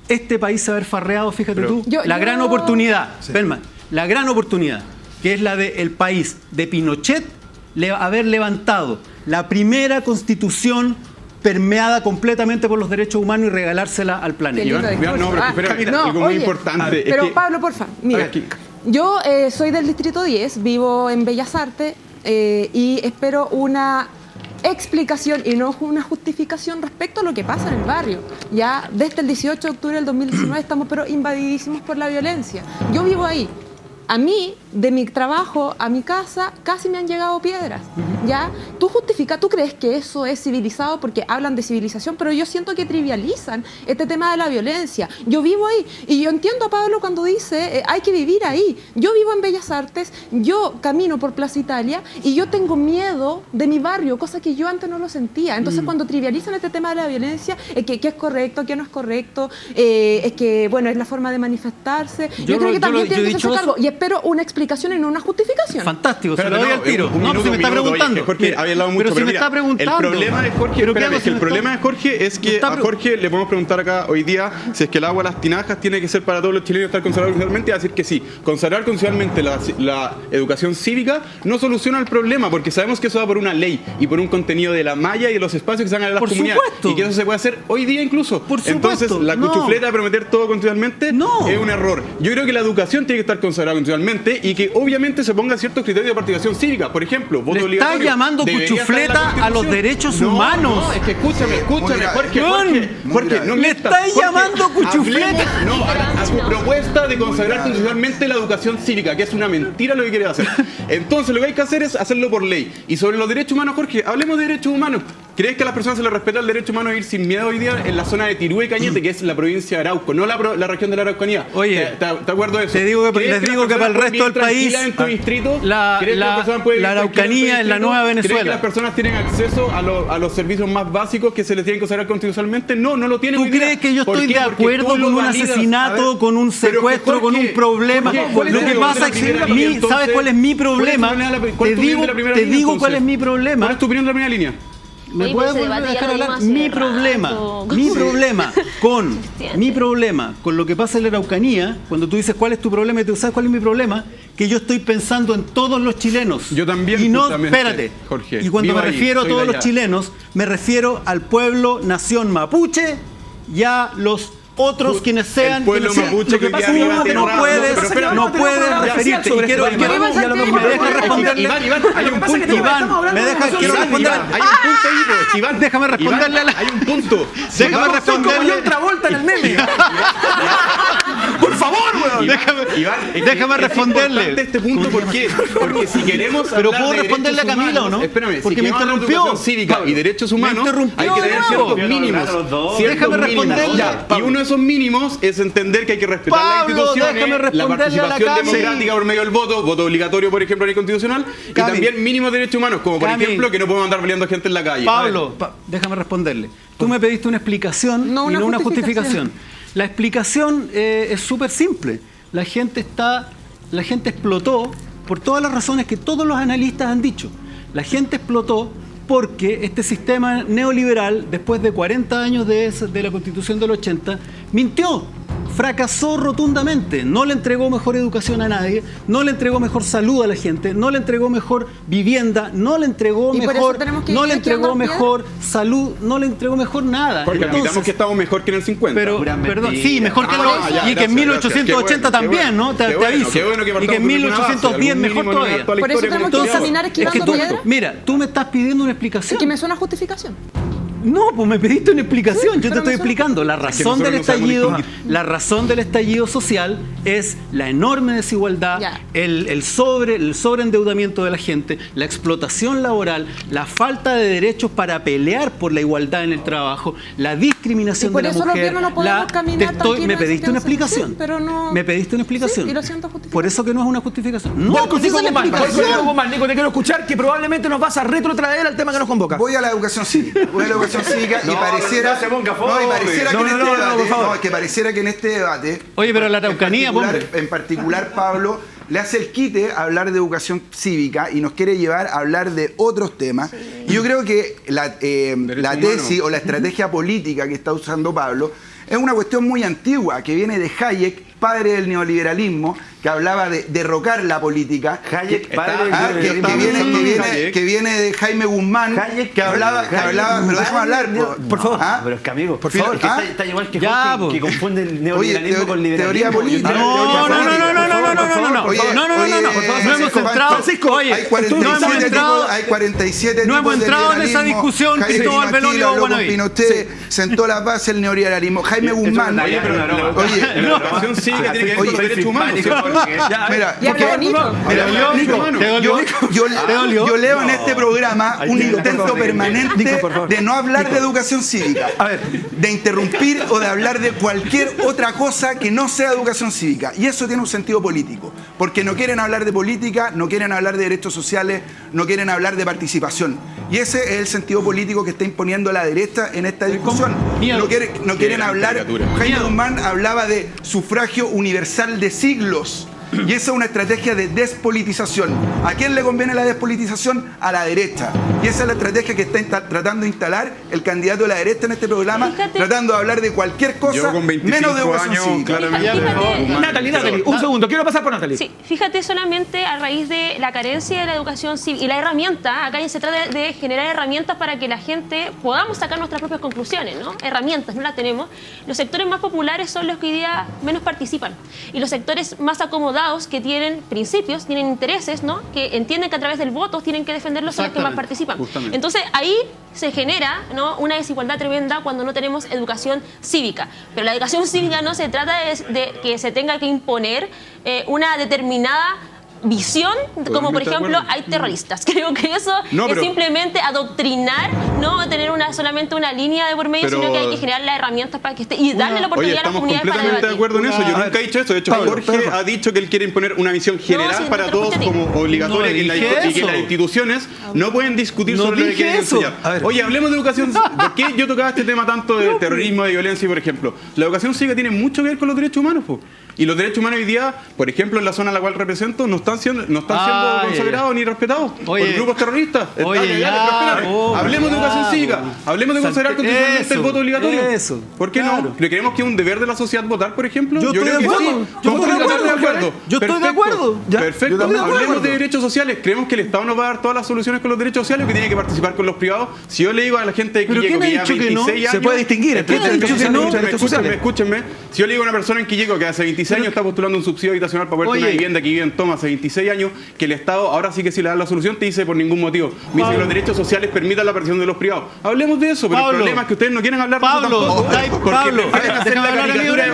este país se va a ver farreado, fíjate la gran oportunidad, Belman, la gran oportunidad, que es la del país de Pinochet, haber levantado la primera constitución permeada completamente por los derechos humanos y regalársela al planeta. Algo muy importante. Pero Pablo, porfa, mira, yo soy del Distrito 10, vivo en Bellas Artes y espero una explicación y no una justificación respecto a lo que pasa en el barrio. Ya desde el 18 de octubre del 2019 estamos pero invadidísimos por la violencia. Yo vivo ahí. A mí, de mi trabajo a mi casa, casi me han llegado piedras. ¿Ya? ¿Tú crees que eso es civilizado? Porque hablan de civilización, pero yo siento que trivializan este tema de la violencia. Yo vivo ahí y yo entiendo a Pablo cuando dice hay que vivir ahí. Yo vivo en Bellas Artes, yo camino por Plaza Italia y yo tengo miedo de mi barrio, cosa que yo antes no lo sentía. Entonces, cuando trivializan este tema de la violencia, que es correcto, que no es correcto, es que, bueno, es la forma de manifestarse. Yo creo que también tiene que hacerse cargo. Y espero una explicación y no una justificación. Fantástico, se lo doy al tiro. Si me está preguntando. Jorge había hablado mucho, pero mira, el problema de Jorge, es que a Jorge le podemos preguntar acá hoy día si es que el agua a las tinajas tiene que ser para todos los chilenos estar consagrado constitucionalmente, y a decir que sí. Consagrar constitucionalmente la educación cívica no soluciona el problema, porque sabemos que eso va por una ley y por un contenido de la malla y de los espacios que se van a las comunidades. Y que eso se puede hacer hoy día incluso. Entonces, la cuchufleta de prometer todo constitucionalmente es un error. Yo creo que la educación tiene que estar consagrada constitucionalmente y que obviamente se pongan ciertos criterios de participación cívica. Por ejemplo, voto obligatorio. Está llamando cuchufleta a los derechos humanos. No, es que escúchame, Jorge, no le estáis llamando cuchufleta. A su propuesta de consagrar constitucionalmente la educación cívica, que es una mentira lo que quiere hacer. Entonces, lo que hay que hacer es hacerlo por ley. Y sobre los derechos humanos, Jorge, hablemos de derechos humanos. ¿Crees que a las personas se les respeta el derecho humano de ir sin miedo hoy día en la zona de Tirú y Cañete, que es la provincia de Arauco, no la región de la Araucanía? Oye, ¿te acuerdas de eso? Les digo que para el resto del país en tu distrito, la Araucanía es la nueva Venezuela. ¿Crees que las personas tienen acceso a los servicios más básicos que se les tienen que consagrar constitucionalmente? No lo tienen. ¿Tú crees que yo estoy de acuerdo con un asesinato, con un secuestro, con un problema? Lo que pasa es que ¿sabes cuál es mi problema? Te digo cuál es mi problema. ¿Cuál es tu opinión de la primera línea? ¿Me puedes dejar hablar? Mi problema con lo que pasa en la Araucanía, cuando tú dices cuál es tu problema y tú sabes cuál es mi problema, que yo estoy pensando en todos los chilenos. Yo también. Y no, espérate, Jorge, y cuando me refiero a todos los chilenos, me refiero al pueblo nación mapuche y a los otros quienes sean. El pueblo mapuche. Lo que pasa es que no puedes referirte. Y quiero me deja responderle. Iván, hay un punto. Quiero responderle. Hay un punto ahí, Iván. Déjame responderle. Hay un punto. Déjame responderle. Otra vuelta en el meme. Por favor, weón. Déjame responderle. Este punto, ¿por qué? Porque si queremos. Pero puedo responderle a Camila o no? Espérame, porque me interrumpió. Cívica y derechos humanos, hay que tener ciertos mínimos. Déjame responderle. Y uno de esos mínimos es entender que hay que respetar las instituciones, la participación democrática por medio del voto obligatorio, por ejemplo, en el constitucional, y también mínimos derechos humanos, como por ejemplo que no podemos andar peleando gente en la calle. Pablo, déjame responderle. Tú me pediste una explicación y no una justificación. La explicación es súper simple. La gente explotó por todas las razones que todos los analistas han dicho. La gente explotó porque este sistema neoliberal, después de 40 años de la Constitución del 80, mintió. Fracasó rotundamente, no le entregó mejor educación a nadie, no le entregó mejor salud a la gente, no le entregó mejor vivienda, no le entregó mejor salud, no le entregó mejor nada. Porque admitamos que estamos mejor que en el 50. Pero, perdón, sí, mejor que y que en 1880 también, ¿no? Te aviso. Y que en 1810 mejor todavía. Por eso tenemos que examinar esquivando piedras. Mira, tú me estás pidiendo una explicación. Es que me suena justificación. No, pues me pediste una explicación, yo te estoy explicando. La razón del estallido social es la enorme desigualdad, el sobreendeudamiento de la gente, la explotación laboral, la falta de derechos para pelear por la igualdad en el trabajo, la discriminación de la mujer. Me pediste una explicación. Sí, pero no... Me pediste una explicación. Sí, y lo siento justificado. Por eso que no es una justificación. No, Nico, te quiero escuchar que probablemente nos vas a retrotraer al tema que nos convoca. Voy a la educación cívica. Y pareciera que pareciera que en este debate... Oye, pero la Araucanía, en particular, Pablo le hace el quite a hablar de educación cívica y nos quiere llevar a hablar de otros temas. Sí. Y yo creo que la tesis o la estrategia política que está usando Pablo es una cuestión muy antigua, que viene de Hayek, padre del neoliberalismo, que hablaba de derrocar la política. Hayek, que viene de Jaime Guzmán, Hayek, que hablaba, pero déjame hablar, por favor. Pero es que, amigo, por favor, está igual que Jorge, que confunde el neoliberalismo con liberalismo. Teoría política. No hemos entrado. Hay 47 tipos de liberalismo. No hemos entrado en esa discusión, Cristóbal Belolio o Guanabí. Pinochet sentó la base el neoliberalismo. Jaime Guzmán. Oye, la educación cívica tiene que ver con los derechos humanos. Yo leo en este programa un intento permanente de no hablar de educación cívica, de interrumpir o de hablar de cualquier otra cosa que no sea educación cívica. Y eso tiene un sentido político, porque no quieren hablar de política, no quieren hablar de derechos sociales, no quieren hablar de participación. Y ese es el sentido político que está imponiendo la derecha en esta discusión. No quieren hablar. Jaime Guzmán hablaba de sufragio universal de siglos. Y esa es una estrategia de despolitización. ¿A quién le conviene la despolitización? A la derecha. Y esa es la estrategia que está tratando de instalar el candidato de la derecha en este programa, tratando de hablar de cualquier cosa menos de educación cívica. Natalie, un segundo, quiero pasar por Natalie. Sí, fíjate solamente a raíz de la carencia de la educación cívica y la herramienta, acá se trata de generar herramientas para que la gente podamos sacar nuestras propias conclusiones, ¿no? Herramientas, no las tenemos. Los sectores más populares son los que hoy día menos participan. Y los sectores más acomodados, que tienen principios, tienen intereses, ¿no? Que entienden que a través del voto tienen que defenderlos, son los que más participan. Justamente. Entonces ahí se genera, ¿no?, una desigualdad tremenda cuando no tenemos educación cívica. Pero la educación cívica no se trata de que se tenga que imponer una determinada visión, como por ejemplo hay terroristas. Creo que eso es simplemente adoctrinar, no tener solamente una línea de por medio, sino que hay que generar las herramientas para que esté y darle la oportunidad a la comunidad para debatir. Estamos completamente de acuerdo en eso. Yo nunca he dicho eso. De hecho, Jorge ha dicho que él quiere imponer una visión general para todos como obligatoria y que las instituciones no pueden discutir sobre lo que quieren enseñar. Oye, hablemos de educación. ¿Por qué yo tocaba este tema tanto de terrorismo, de violencia, por ejemplo? La educación cívica tiene mucho que ver con los derechos humanos, y los derechos humanos hoy día, por ejemplo, en la zona a la cual represento, no están siendo consagrados ni respetados por grupos terroristas. Hablemos de educación cívica, hablemos de considerar constitucionalmente el voto obligatorio. ¿Por qué no? ¿Creemos que es un deber de la sociedad votar, por ejemplo? Yo creo que sí. Yo estoy de acuerdo. Perfecto. Hablemos de derechos sociales. ¿Creemos que el Estado nos va a dar todas las soluciones con los derechos sociales o que tiene que participar con los privados? Si yo le digo a la gente de Quilleco que ya 26 años... Se puede distinguir entre derechos sociales y derechos sociales. Escúchenme. Si yo le digo a una persona en Quilleco que hace 26 años está postulando un subsidio habitacional para poder tener una vivienda que vive en Toma hace 26 años, que el Estado ahora sí que sí le da la solución, te dice por ningún motivo. Me dice que los derechos sociales permitan la aparición de los privados. Hablemos de eso, pero el problema es que ustedes no quieren hablar de eso tampoco. Porque prefieren hacer la caricatura de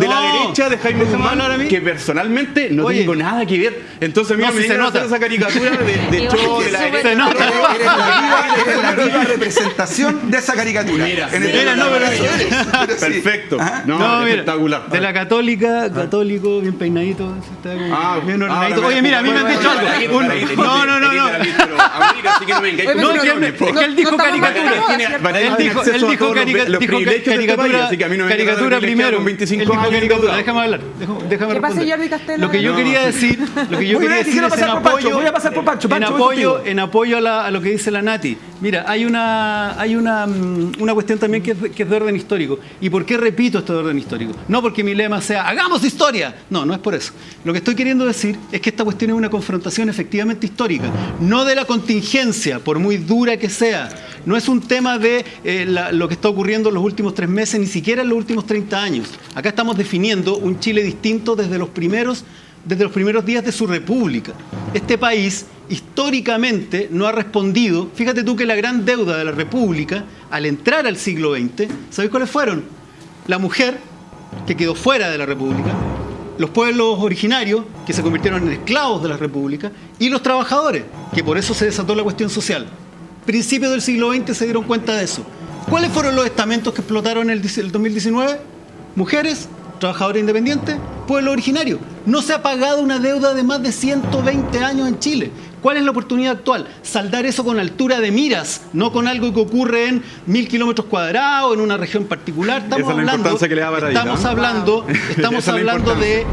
la derecha de Jaime Guzmán, que personalmente no tengo nada que ver. Entonces, mira, me vienen a hacer esa caricatura de show de la derecha. Eres la viva representación de esa caricatura. Mira, perfecto. No, espectacular. De la católico, bien peinadito, bien ordenadito. Oye, mira, a mí me han dicho algo. No. No, es que él dijo caricatura. Él dijo caricatura primero. Él dijo caricatura. Déjame hablar. Déjame responder. Lo que yo quería decir es en apoyo a lo que dice la Nati. Mira, hay una cuestión también que es de orden histórico. ¿Y por qué repito esto de orden histórico? No porque mi lema sea ¡hagamos historia! No es por eso. Lo que estoy queriendo decir es que esta cuestión es una confrontación efectivamente histórica, no de la contingencia, por muy dura que sea. No es un tema de lo que está ocurriendo en los últimos 3 meses, ni siquiera en los últimos 30 años. Acá estamos definiendo un Chile distinto desde los primeros desde los primeros días de su república. Este país históricamente no ha respondido. Fíjate tú que la gran deuda de la república al entrar al siglo XX, ¿sabéis cuáles fueron? La mujer, que quedó fuera de la república, los pueblos originarios, que se convirtieron en esclavos de la república, y los trabajadores, que por eso se desató la cuestión social. Principios del siglo XX se dieron cuenta de eso. ¿Cuáles fueron los estamentos que explotaron en el 2019? Mujeres, trabajadores independientes, pueblo originario. No se ha pagado una deuda de más de 120 años en Chile. ¿Cuál es la oportunidad actual? Saldar eso con altura de miras, no con algo que ocurre en 1000 kilómetros cuadrados, en una región particular. Estamos hablando de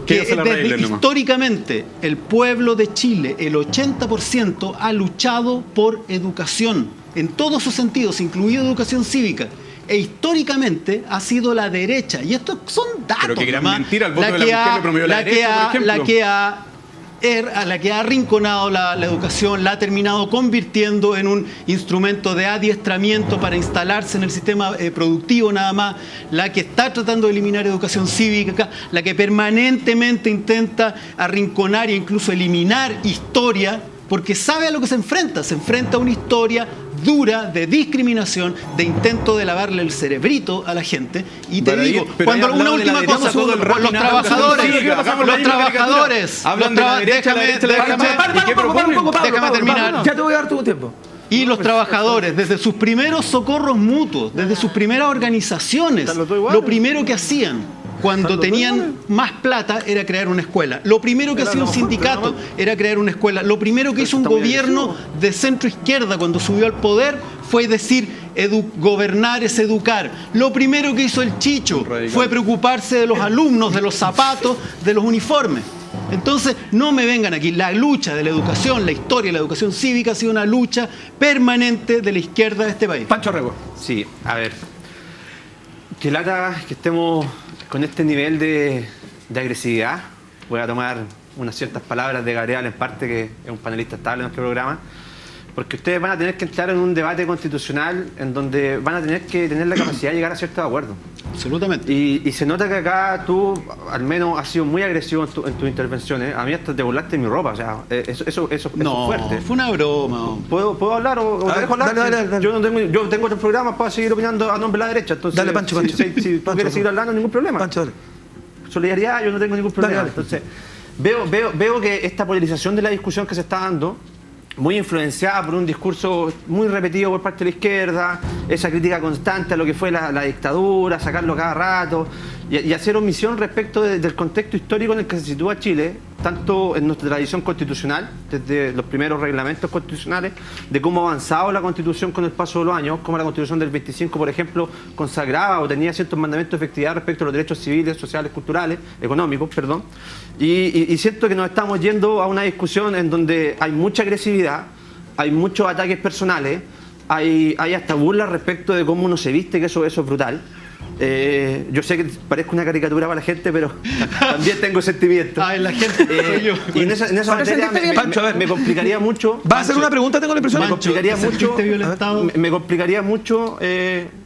que históricamente el pueblo de Chile, el 80%, ha luchado por educación, en todos sus sentidos, incluido educación cívica. E históricamente ha sido la derecha, y estos son datos, pero que gran mentira, el voto de la mujer lo promovió la derecha, por ejemplo. La que ha arrinconado la educación, la ha terminado convirtiendo en un instrumento de adiestramiento para instalarse en el sistema productivo nada más, la que está tratando de eliminar educación cívica, la que permanentemente intenta arrinconar e incluso eliminar historia, porque sabe a lo que se enfrenta a una historia dura de discriminación, de intento de lavarle el cerebrito a la gente. Y te digo, cuando una última cosa, los trabajadores, déjame terminar. Ya te voy a dar tu tiempo. Y los trabajadores, desde sus primeros socorros mutuos, desde sus primeras organizaciones, lo primero que hacían cuando tenían más plata era crear una escuela. Lo primero que hacía un sindicato era crear una escuela. Lo primero que hizo un gobierno de centro izquierda cuando subió al poder fue decir, gobernar es educar. Lo primero que hizo el Chicho fue preocuparse de los alumnos, de los zapatos, de los uniformes. Entonces, no me vengan aquí. La lucha de la educación, la historia de la educación cívica ha sido una lucha permanente de la izquierda de este país. Pancho Rego. Sí, a ver. Qué lata que estemos con este nivel de agresividad. Voy a tomar unas ciertas palabras de Gabriel, en parte, que es un panelista estable en nuestro programa, porque ustedes van a tener que entrar en un debate constitucional en donde van a tener que tener la capacidad de llegar a ciertos acuerdos. Absolutamente. Y se nota que acá tú, al menos, has sido muy agresivo en tus intervenciones. A mí hasta te burlaste de mi ropa, o sea, eso es fuerte. Fue una broma. ¿Puedo hablar o te dejo hablar? Dale. Yo tengo otros programas para seguir opinando a nombre de la derecha. Entonces, dale, Pancho. Si tú quieres seguir hablando, ningún problema. Pancho, dale. Solidaridad, yo no tengo ningún problema. Dale. Entonces, veo que esta polarización de la discusión que se está dando, muy influenciada por un discurso muy repetido por parte de la izquierda, esa crítica constante a lo que fue la dictadura, sacarlo cada rato, y hacer omisión respecto del contexto histórico en el que se sitúa Chile, tanto en nuestra tradición constitucional, desde los primeros reglamentos constitucionales, de cómo ha avanzado la Constitución con el paso de los años, como la Constitución del 25, por ejemplo, consagraba o tenía ciertos mandamientos de efectividad respecto a los derechos civiles, sociales, culturales, económicos, perdón. Y siento que nos estamos yendo a una discusión en donde hay mucha agresividad, hay muchos ataques personales, hay hasta burlas respecto de cómo uno se viste, que eso es brutal. Yo sé que parezco una caricatura para la gente, pero también tengo sentimientos. La gente soy yo. Y en esa materia me complicaría mucho. ¿Va a hacer una pregunta? Tengo la impresión. Me complicaría mucho,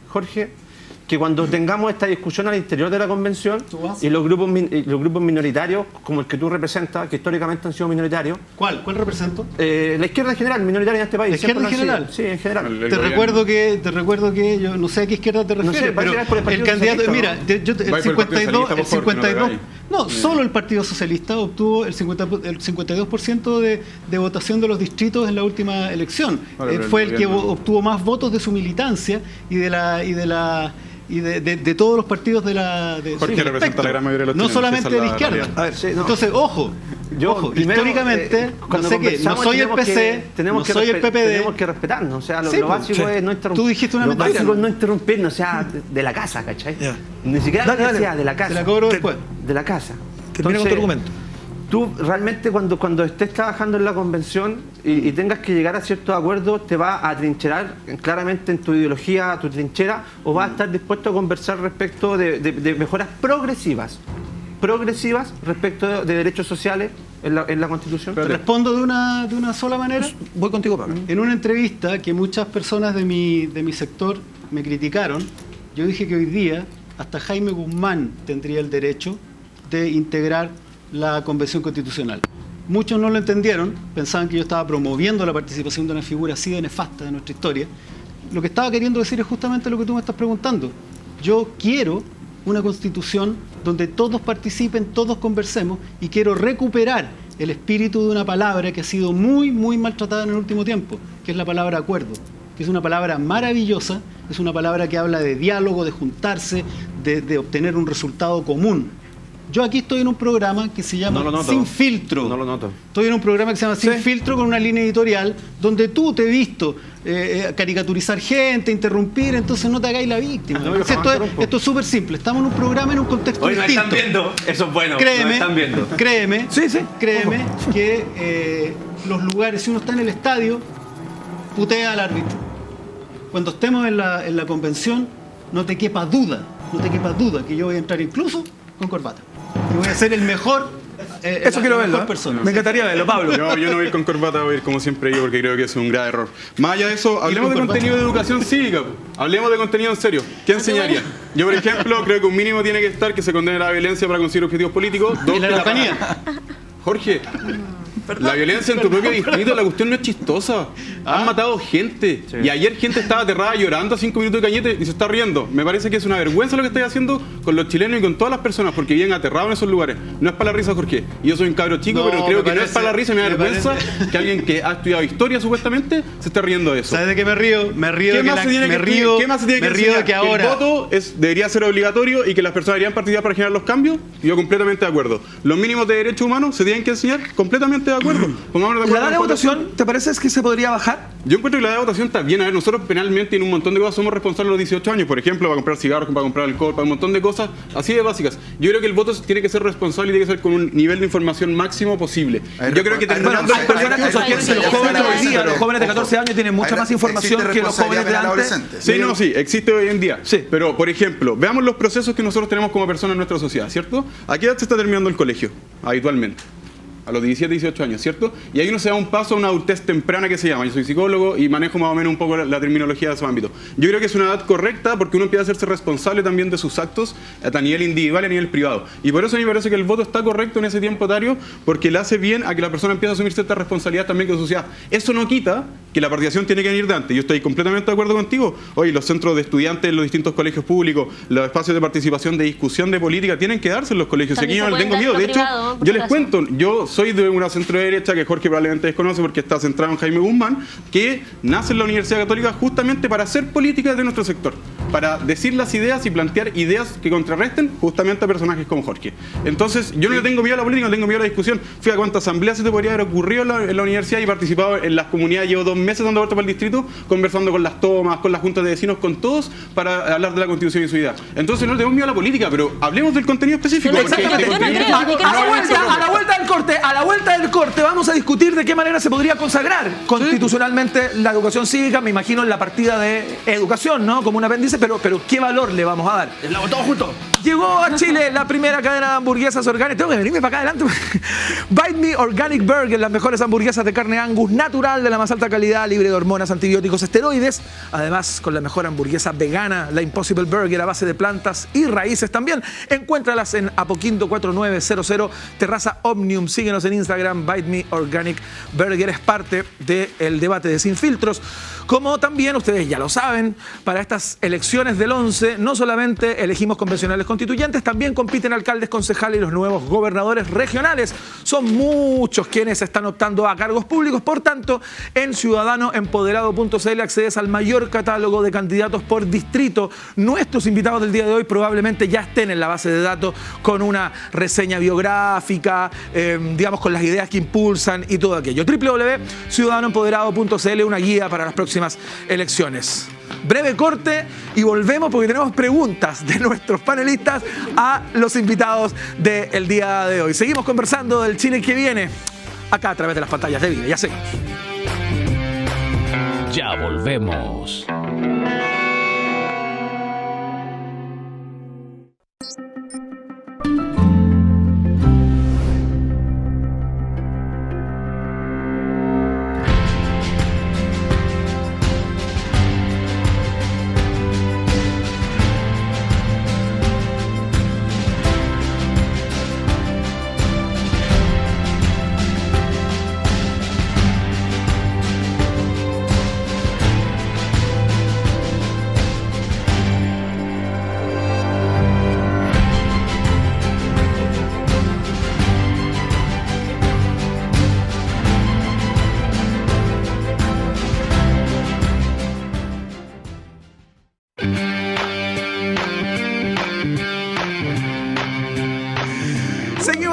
Jorge, que cuando tengamos esta discusión al interior de la convención y los grupos minoritarios, como el que tú representas, que históricamente han sido minoritarios. ¿Cuál represento? La izquierda en general, minoritaria en este país. ¿La izquierda en general? Sí, en general. Te recuerdo que yo no sé a qué izquierda te refieres, pero el candidato, mira, el 52, no, solo el Partido Socialista obtuvo el 52% de votación de los distritos en la última elección. Fue el que obtuvo más votos de su militancia y de todos los partidos de la... Jorge representa la gran mayoría de los chilenos. No solamente de la izquierda. Entonces, ojo, históricamente, no soy el PC, no soy el PPD. Tenemos que respetarnos, o sea, lo básico es no interrumpir. Tú dijiste una mentira. Lo básico es no interrumpirnos, o sea, de la casa, ¿cachai? Ni siquiera de la universidad, de la casa. Te la cobro después. De la casa. Termina con tu argumento. Tú realmente cuando estés trabajando en la convención y tengas que llegar a ciertos acuerdos, ¿te vas a atrincherar claramente en tu ideología, tu trinchera, o vas a estar dispuesto a conversar respecto de mejoras progresivas respecto de derechos sociales en la Constitución? ¿Te respondo de una sola manera? Voy contigo, Pablo. En una entrevista que muchas personas de mi sector me criticaron, yo dije que hoy día hasta Jaime Guzmán tendría el derecho de integrar la Convención Constitucional. Muchos no lo entendieron, pensaban que yo estaba promoviendo la participación de una figura así de nefasta de nuestra historia. Lo que estaba queriendo decir es justamente lo que tú me estás preguntando. Yo quiero una constitución donde todos participen, todos conversemos, y quiero recuperar el espíritu de una palabra que ha sido muy, muy maltratada en el último tiempo, que es la palabra acuerdo, que es una palabra maravillosa, es una palabra que habla de diálogo, de juntarse, de obtener un resultado común. Yo aquí estoy en un programa que se llama Sin Filtro. No lo noto. Estoy en un programa que se llama Sin Filtro, con una línea editorial donde tú te he visto caricaturizar gente, interrumpir, entonces no te hagáis la víctima. Esto es súper simple. Estamos en un programa en un contexto distinto. Están viendo, eso es bueno. Créeme, están viendo. Créeme que los lugares, si uno está en el estadio, putea al árbitro. Cuando estemos en la convención, no te quepa duda que yo voy a entrar incluso con corbata. Y voy a ser el mejor. Eso quiero verlo. Me encantaría verlo, Pablo. Yo no voy a ir con corbata, voy a ir como siempre yo, porque creo que es un grave error. Más allá de eso, hablemos de contenido de educación cívica. Hablemos de contenido en serio. ¿Qué enseñaría? Yo, por ejemplo, creo que un mínimo tiene que estar que se condene la violencia para conseguir objetivos políticos. ¿Y la Araucanía? Jorge, la violencia en tu propio distrito, la cuestión no es chistosa. Han matado gente. Sí. Y ayer gente estaba aterrada llorando a 5 minutos de Cañete y se está riendo. Me parece que es una vergüenza lo que estáis haciendo con los chilenos y con todas las personas, porque viven aterrados en esos lugares. No es para la risa, Jorge. Y yo soy un cabro chico, pero creo que no es para la risa. Me da vergüenza que alguien que ha estudiado historia, supuestamente, se esté riendo de eso. ¿Sabes de qué me río? Me río de que ahora el voto debería ser obligatorio y que las personas deberían participar para generar los cambios. Yo completamente de acuerdo. Los mínimos de derechos humanos se tienen que enseñar, completamente de acuerdo. ¿La edad de votación, te parece que se podría bajar? Yo encuentro que la edad de votación está bien. A ver, nosotros penalmente en un montón de cosas somos responsables a los 18 años, por ejemplo, para comprar cigarros, para comprar alcohol, para un montón de cosas así de básicas. Yo creo que el voto tiene que ser responsable y tiene que ser con un nivel de información máximo posible. Yo creo que terminando los jóvenes de 14 años tienen mucha más información que los jóvenes de antes. Sí, existe hoy en día. Sí. Pero, por ejemplo, veamos los procesos que nosotros tenemos como personas en nuestra sociedad, ¿cierto? ¿A qué edad se está terminando el colegio? Habitualmente. A los 17, 18 años, ¿cierto? Y ahí uno se da un paso a una adultez temprana que se llama. Yo soy psicólogo y manejo más o menos un poco la terminología de su ámbito. Yo creo que es una edad correcta porque uno empieza a hacerse responsable también de sus actos a nivel individual y a nivel privado. Y por eso a mí me parece que el voto está correcto en ese tiempo etario, porque le hace bien a que la persona empiece a asumir cierta responsabilidad también con su sociedad. Eso no quita que la participación tiene que venir de antes. Yo estoy completamente de acuerdo contigo. Hoy los centros de estudiantes en los distintos colegios públicos, los espacios de participación, de discusión de política, tienen que darse en los colegios. Aquí yo no tengo miedo. De hecho, yo les cuento, yo soy de una centro de derecha que Jorge probablemente desconoce porque está centrado en Jaime Guzmán, que nace en la Universidad Católica justamente para hacer política de nuestro sector, para decir las ideas y plantear ideas que contrarresten justamente a personajes como Jorge. Entonces, yo no le tengo miedo a la política, no tengo miedo a la discusión. Fui a cuántas asambleas se te podría haber ocurrido en la universidad y he participado en las comunidades. Llevo 2 meses dando vueltas para el distrito, conversando con las tomas, con las juntas de vecinos, con todos, para hablar de la Constitución y su idea. Entonces, no le tengo miedo a la política, pero hablemos del contenido específico. A la vuelta del corte vamos a discutir de qué manera se podría consagrar constitucionalmente la educación cívica, me imagino en la partida de educación, ¿no? Como un apéndice, pero ¿qué valor le vamos a dar? Todos juntos. Llegó a Chile la primera cadena de hamburguesas orgánicas. Tengo que venirme para acá adelante. Bite Me Organic Burger, las mejores hamburguesas de carne Angus natural de la más alta calidad, libre de hormonas, antibióticos, esteroides. Además, con la mejor hamburguesa vegana, la Impossible Burger a base de plantas y raíces también. Encuéntralas en Apoquindo 4900, Terraza Omnium. Síguenos en Instagram. Bite Me Organic Burger es parte del debate de Sin Filtros. Como también ustedes ya lo saben, para estas elecciones del 11 no solamente elegimos convencionales constituyentes, también compiten alcaldes, concejales y los nuevos gobernadores regionales. Son muchos quienes están optando a cargos públicos. Por tanto, en ciudadanoempoderado.cl accedes al mayor catálogo de candidatos por distrito. Nuestros invitados del día de hoy probablemente ya estén en la base de datos con una reseña biográfica, digamos, con las ideas que impulsan y todo aquello. www.ciudadanoempoderado.cl, una guía para las próximas elecciones. Breve corte y volvemos porque tenemos preguntas de nuestros panelistas a los invitados del día de hoy. Seguimos conversando del Chile que viene acá a través de las pantallas de Vive. Ya seguimos. Ya volvemos.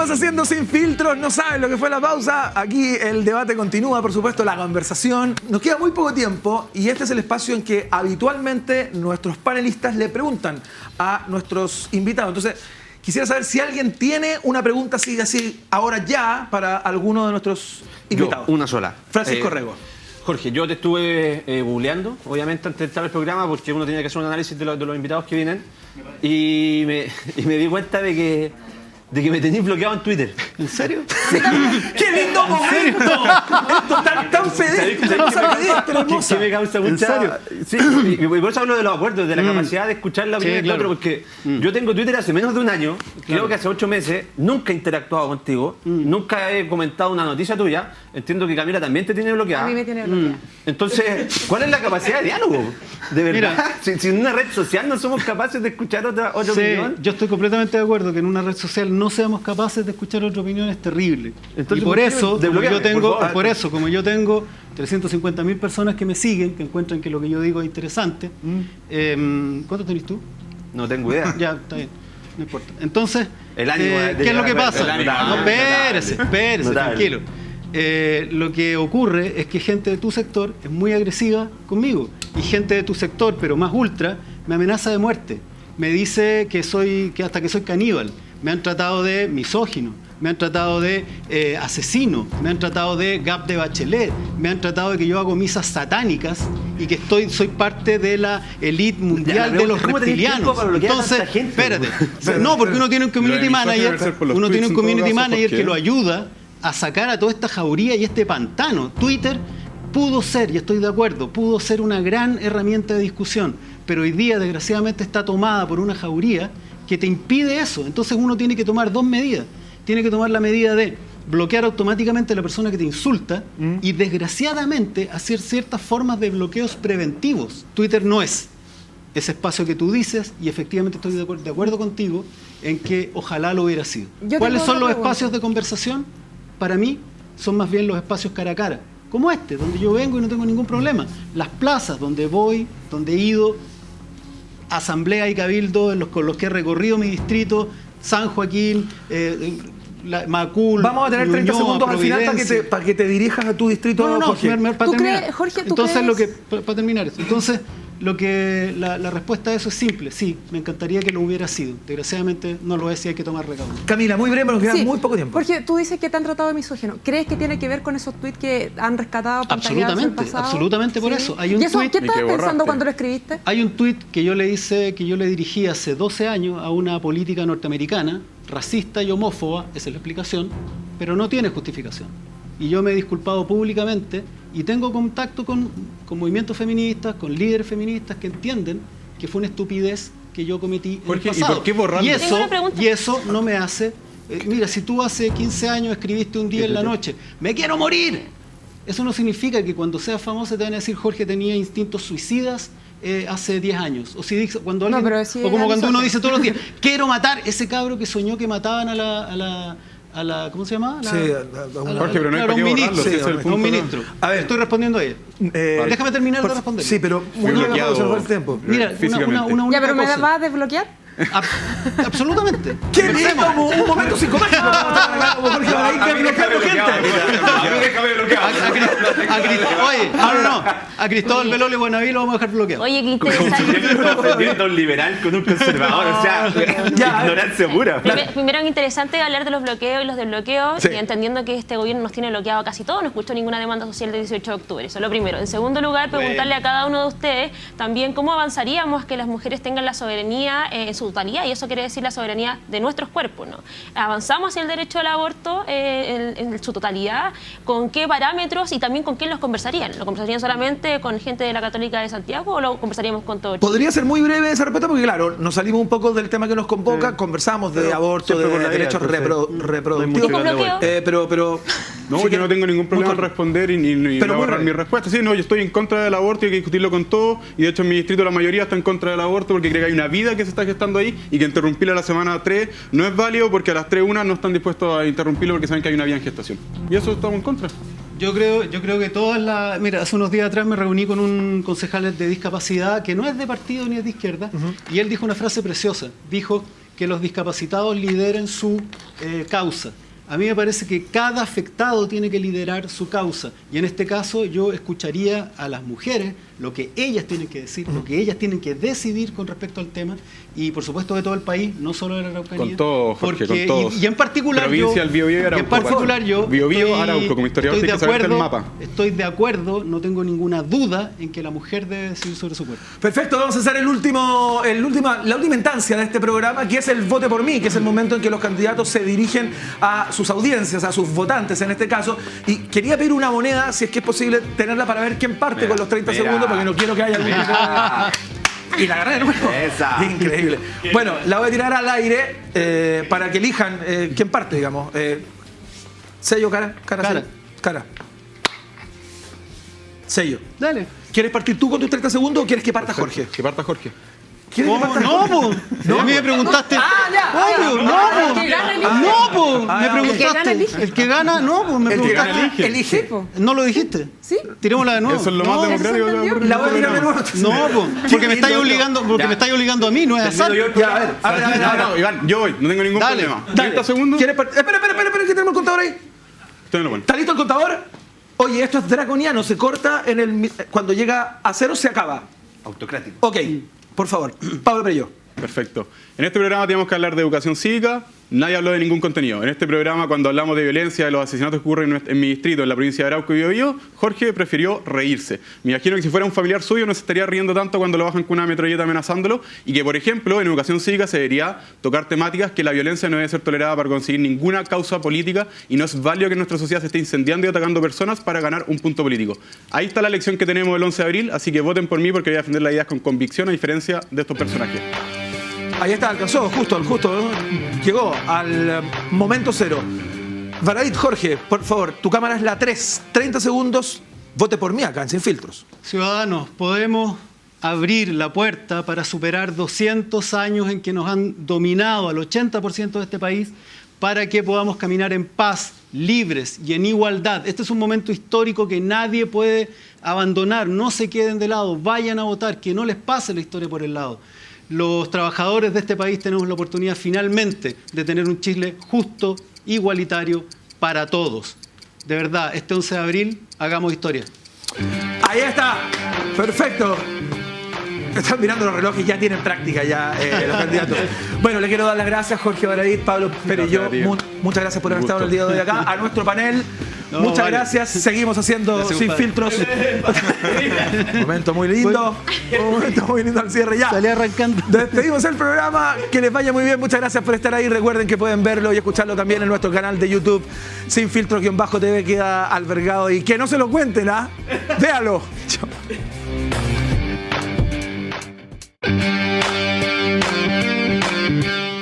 Estás haciendo Sin Filtros, no sabes lo que fue la pausa. Aquí el debate continúa, por supuesto, la conversación. Nos queda muy poco tiempo y este es el espacio en que habitualmente nuestros panelistas le preguntan a nuestros invitados. Entonces, quisiera saber si alguien tiene una pregunta así ahora ya para alguno de nuestros invitados. Yo, una sola. Francisco Rego. Jorge, yo te estuve googleando, obviamente, antes de entrar al programa, porque uno tenía que hacer un análisis de los invitados que vienen. Y me di cuenta de que me tenéis bloqueado en Twitter. ¿En serio? ¡Qué lindo momento! Esto tan pedestre, que me causa mucha... ¿En serio? Sí, y por eso hablo de los acuerdos, de la capacidad de escuchar la opinión del otro, porque yo tengo Twitter hace menos de un año, creo que hace 8 meses, nunca he interactuado contigo, nunca he comentado una noticia tuya, entiendo que Camila también te tiene bloqueada. A mí me tiene bloqueada. Entonces, ¿cuál es la capacidad de diálogo? De verdad, si en una red social no somos capaces de escuchar otra opinión. Yo estoy completamente de acuerdo que en una red social no seamos capaces de escuchar otra opinión es terrible. Entonces, y por eso, como yo tengo 350.000 personas que me siguen, que encuentran que lo que yo digo es interesante, ¿cuánto tenés tú? No tengo idea. Ya, está bien, no importa. Entonces, el ánimo ¿qué es lo que pasa? No, espérese, tranquilo. Lo que ocurre es que gente de tu sector es muy agresiva conmigo y gente de tu sector, pero más ultra, me amenaza de muerte. Me dice que hasta que soy caníbal. Me han tratado de misógino, me han tratado de asesino, me han tratado de gap de Bachelet, me han tratado de que yo hago misas satánicas y que soy parte de la élite mundial de los reptilianos. Entonces, espérate. No, porque uno tiene un community manager, que lo ayuda a sacar a toda esta jauría y este pantano. Twitter pudo ser, y estoy de acuerdo, pudo ser una gran herramienta de discusión, pero hoy día desgraciadamente está tomada por una jauría que te impide eso. Entonces uno tiene que tomar 2 medidas. Tiene que tomar la medida de bloquear automáticamente a la persona que te insulta y desgraciadamente hacer ciertas formas de bloqueos preventivos. Twitter no es ese espacio que tú dices y efectivamente estoy de acuerdo contigo en que ojalá lo hubiera sido. ¿Cuáles son los espacios de conversación? Para mí son más bien los espacios cara a cara, como este, donde yo vengo y no tengo ningún problema. Las plazas donde voy, donde he ido, asamblea y cabildo con los que he recorrido mi distrito, San Joaquín, Macul. Vamos a tener 30 segundos al final para que te dirijas a tu distrito. Jorge. ¿Tú crees, Jorge, para terminar esto. Entonces, la respuesta a eso es simple. Sí, me encantaría que lo hubiera sido. Desgraciadamente no lo es y hay que tomar recaudo. Camila, muy breve, nos queda muy poco tiempo. Jorge, tú dices que te han tratado de misógino. ¿Crees que tiene que ver con esos tweets que han rescatado pantallados del pasado? Absolutamente por eso. Hay un tweet, ¿qué estabas pensando cuando lo escribiste? Hay un tweet que yo le dirigí hace 12 años a una política norteamericana, racista y homófoba, esa es la explicación, pero no tiene justificación. Y yo me he disculpado públicamente y tengo contacto con movimientos feministas, con líderes feministas que entienden que fue una estupidez que yo cometí en el pasado. ¿Y por qué borrarlo? Y eso no me hace... mira, si tú hace 15 años escribiste un día en la noche, ¡me quiero morir! Eso no significa que cuando seas famoso te van a decir Jorge tenía instintos suicidas hace 10 años. O si dice, cuando alguien, o como cuando uno dice todos los días, quiero matar ese cabro que soñó que mataban a la ¿cómo se llama? Jorge, pero no hay para qué borrarlo, ese es el punto. Un ministro. A ver, estoy respondiendo a ella. Déjame terminar de responder. Sí, pero muy bloqueado. El tiempo. Mira, una ya, pero cosa. ¿me vas a desbloquear? Absolutamente. ¡Qué lindo! Un momento psicológico. Oye, no. A Cristóbal Beloli Buenaví lo vamos a dejar bloqueado. Oye, qué interesante. Confundiendo un liberal con un conservador, o sea, ignorancia pura. Primero es interesante hablar de los bloqueos y los desbloqueos, y entendiendo que este gobierno nos tiene bloqueado casi todo, no escuchó ninguna demanda social del 18 de octubre, eso es lo primero. En segundo lugar, preguntarle a cada uno de ustedes también cómo avanzaríamos que las mujeres tengan la soberanía en su totalidad, y eso quiere decir la soberanía de nuestros cuerpos, ¿no? ¿Avanzamos hacia el derecho al aborto en su totalidad? ¿Con qué parámetros y también con quién los conversarían? ¿Lo conversarían solamente con gente de la Católica de Santiago o lo conversaríamos con todo Chile? Podría ser muy breve esa respuesta porque, claro, nos salimos un poco del tema que nos convoca, conversamos de aborto, de derechos reproductivos, pero... No, yo no tengo ningún problema en responder y ahorrar mi respuesta. Sí, no, yo estoy en contra del aborto y hay que discutirlo con todos, y de hecho en mi distrito la mayoría está en contra del aborto porque cree que hay una vida que se está gestando ahí y que interrumpirla a la semana 3 no es válido porque a las 3:01 no están dispuestos a interrumpirlo porque saben que hay una vida en gestación. Y eso estamos en contra. Yo creo que todas las... Mira, hace unos días atrás me reuní con un concejal de discapacidad que no es de partido ni es de izquierda, y él dijo una frase preciosa. Dijo que los discapacitados lideren su causa. A mí me parece que cada afectado tiene que liderar su causa. Y en este caso yo escucharía a las mujeres lo que ellas tienen que decir, lo que ellas tienen que decidir con respecto al tema. Y por supuesto de todo el país, no solo de la Araucanía. Con todo, Jorge, con todos. Y en particular Provincia del Biobío y Arauco. en particular yo Biobío, Arauco, como historiador tienes que saberte el mapa. Estoy de acuerdo, no tengo ninguna duda en que la mujer debe decidir sobre su cuerpo. Perfecto, vamos a hacer la última instancia de este programa, que es el vote por mí, que es el momento en que los candidatos se dirigen a sus audiencias, a sus votantes en este caso. Y quería pedir una moneda, si es que es posible tenerla para ver quién parte con los 30 segundos, porque no quiero que haya algún tipo de... Y la agarré de nuevo. Increíble. Bueno, la voy a tirar al aire para que elijan quién parte, digamos. Sello, cara. Sello. Dale. ¿Quieres partir tú con tus 30 segundos o quieres que parta Jorge? Que parta Jorge. No, a mí me preguntaste. Obvio, me preguntaste. El que gana, me preguntaste. Elige. ¿No lo dijiste? Sí. Tirémosla de nuevo. Eso es lo más democrático. La voy a tirar de nuevo. Porque me estáis obligando a mí, no es azar. A ver. Iván, yo voy, no tengo ningún problema. 30 segundos. Espera, que tenemos el contador ahí. ¿Está listo el contador? Oye, esto es draconiano, se corta cuando llega a 0 se acaba. Autocrático. Ok. Por favor, Pablo Prello. Perfecto. En este programa tenemos que hablar de educación cívica. Nadie habló de ningún contenido. En este programa, cuando hablamos de violencia, de los asesinatos que ocurren en mi distrito, en la provincia de Arauco y Biobío, Jorge prefirió reírse. Me imagino que si fuera un familiar suyo no se estaría riendo tanto cuando lo bajan con una metralleta amenazándolo, y que, por ejemplo, en educación cívica se debería tocar temáticas que la violencia no debe ser tolerada para conseguir ninguna causa política, y no es válido que nuestra sociedad se esté incendiando y atacando personas para ganar un punto político. Ahí está la elección que tenemos el 11 de abril, así que voten por mí porque voy a defender las ideas con convicción, a diferencia de estos personajes. Ahí está, alcanzó, justo, llegó al momento 0. Baradit, Jorge, por favor, tu cámara es la 3. 30 segundos, vote por mí acá, en Sin Filtros. Ciudadanos, podemos abrir la puerta para superar 200 años en que nos han dominado al 80% de este país, para que podamos caminar en paz, libres y en igualdad. Este es un momento histórico que nadie puede abandonar. No se queden de lado, vayan a votar, que no les pase la historia por el lado. Los trabajadores de este país tenemos la oportunidad finalmente de tener un Chile justo, igualitario para todos. De verdad, este 11 de abril hagamos historia. Ahí está, perfecto. Están mirando los relojes, ya tienen práctica los candidatos. Bueno, le quiero dar las gracias, Jorge Baradit, Pablo Perello. Muchas gracias por haber estado el día de hoy acá. A nuestro panel, muchas gracias. Seguimos haciendo Sin Filtros. Momento muy lindo. Un momento muy lindo al cierre ya. Salí arrancando. Despedimos el programa. Que les vaya muy bien. Muchas gracias por estar ahí. Recuerden que pueden verlo y escucharlo también en nuestro canal de YouTube. Sin Filtros-TV queda albergado. Y que no se lo cuenten, ¿ah? Véalo. Chao.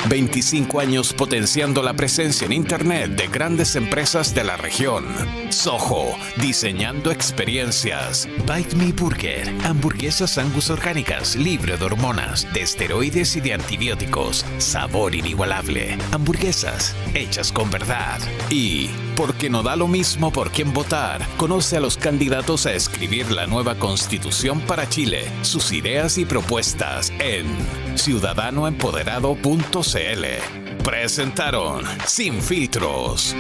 25 años potenciando la presencia en Internet de grandes empresas de la región. Soho, diseñando experiencias. Bite Me Burger, hamburguesas Angus orgánicas, libre de hormonas, de esteroides y de antibióticos. Sabor inigualable. Hamburguesas hechas con verdad. Y, porque no da lo mismo por quién votar, conoce a los candidatos a escribir la nueva Constitución para Chile, sus ideas y propuestas en ciudadanoempoderado.cl. Presentaron Sin Filtros.